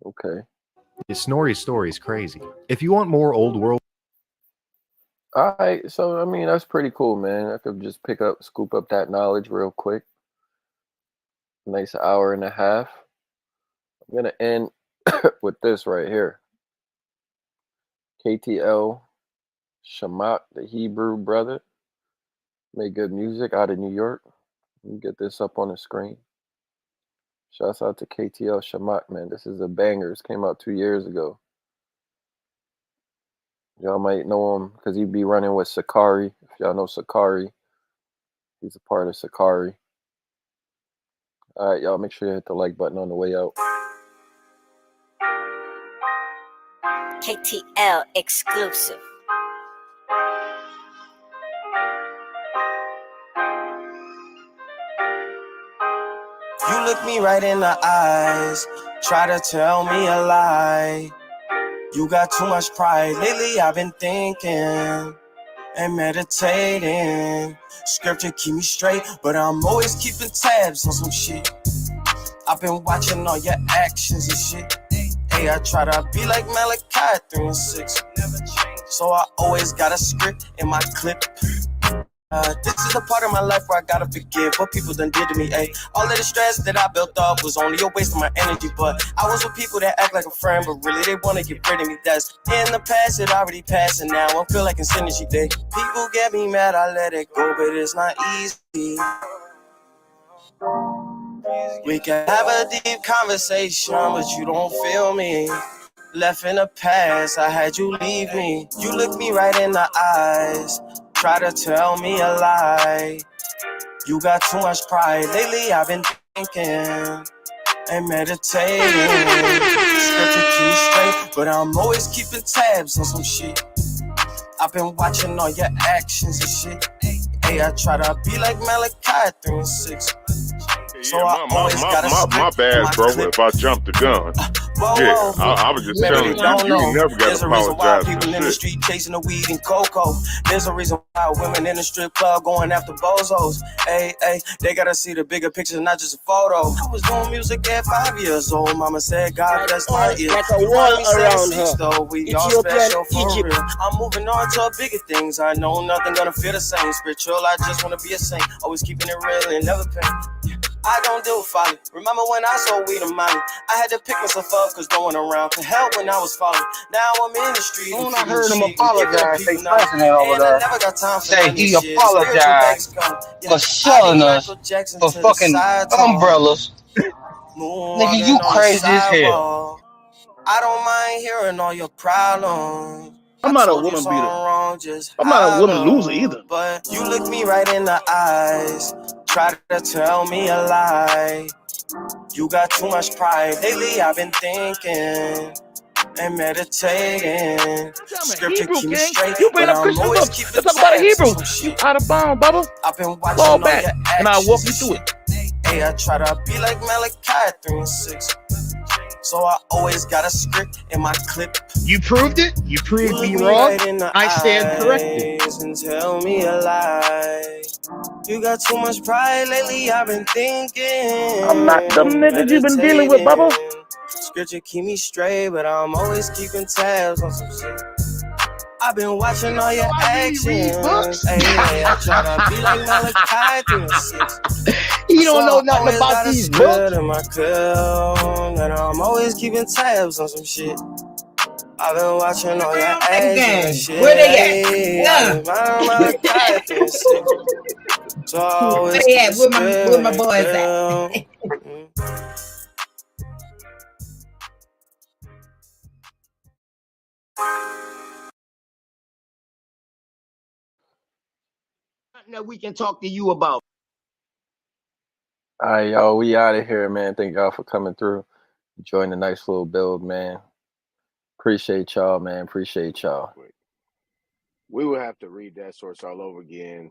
Okay. His Snorri story is crazy. If you want more old world, All right. So, I mean, that's pretty cool, man. I could just scoop up that knowledge real quick. Nice hour and a half. I'm going to end with this right here. KTL Shamak, the Hebrew brother, made good music out of New York. Let me get this up on the screen. Shouts out to KTL Shamak, man. This is a banger. This came out 2 years ago. Y'all might know him because he'd be running with Sakari. If y'all know Sakari, he's a part of Sakari. All right, y'all, make sure you hit the like button on the way out. KTL exclusive. You look me right in the eyes, try to tell me a lie. You got too much pride. Lately I've been thinking and meditating. Scripture keep me straight, but I'm always keeping tabs on some shit. I've been watching all your actions and shit. Hey, I try to be like Malachi 3 and 6. So I always got a script in my clip. This is a part of my life where I gotta forgive what people done did to me, ayy. All of the stress that I built up was only a waste of my energy, but I was with people that act like a friend, but really they wanna get rid of me. That's in the past, it already passed, and now I feel like in synergy day. People get me mad, I let it go, but it's not easy. We can have a deep conversation, but you don't feel me. Left in the past, I had you leave me. You looked me right in the eyes, try to tell me a lie. You got too much pride. Lately I've been thinking and meditating. Scripture keep me straight, but I'm always keeping tabs on some shit. I've been watching all your actions and shit. Hey, I try to be like Malachi 3 and 6. So yeah, I always got my bad, bro, if I jumped the gun. Yeah, I was just telling you never got There's to a reason why apologize people for in the shit. street chasing the weed and cocoa. There's a reason why women in the strip club going after bozos. Hey, they gotta see the bigger picture, not just a photo. I was doing music at 5 years old. Mama said, God bless my ear. Like a wall around her. Though. We all special for real. I'm moving on to bigger things. I know nothing gonna feel the same. Spiritual, I just wanna be a saint. Always keeping it real and never pay. I don't do folly. Remember when I sold weed and money? I had to pick myself up cause no one around to help when I was falling. Now I'm in the street. When I heard him apologize, they pressing it over there. Say he apologized for selling us for fucking umbrellas. Nigga, you crazy as hell. I don't mind hearing all your problems. I'm not a woman beater. I'm not a woman loser either. But you look me right in the eyes, try to tell me a lie. You got too much pride. Lately I've been thinking and meditating. Scripture keep me straight, you bring but up I'm Christian always books. keeping Let's talk about a tabs Hebrew. on some You shit. out of bounds, Bubba. I've been watching Fall all back, your and I'll walk you actions through and it. shit. Hey, I try to be like Malachi 3 and 6. So I always got a script in my clip. You proved it. You proved me wrong. I stand corrected. And tell me a lie. You got too much pride lately. I've been thinking. I'm not them niggas you've been dealing with, Bubba. Scripture keep me straight, but I'm always keeping tabs on some shit. I've been watching all your actions. Hey, I try to be like Malachi 3 and 6. You don't know nothing about these books. In my club, and I'm always keeping tabs on some shit. I've been watching all your actions. Where they at? So Where they at? Where my boys at? Nothing that we can talk to you about. All right, y'all, we out of here, man. Thank y'all for coming through. Enjoying the nice little build, man. Appreciate y'all, man. Appreciate y'all. We will have to read that source all over again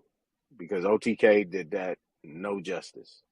because OTK did that no justice.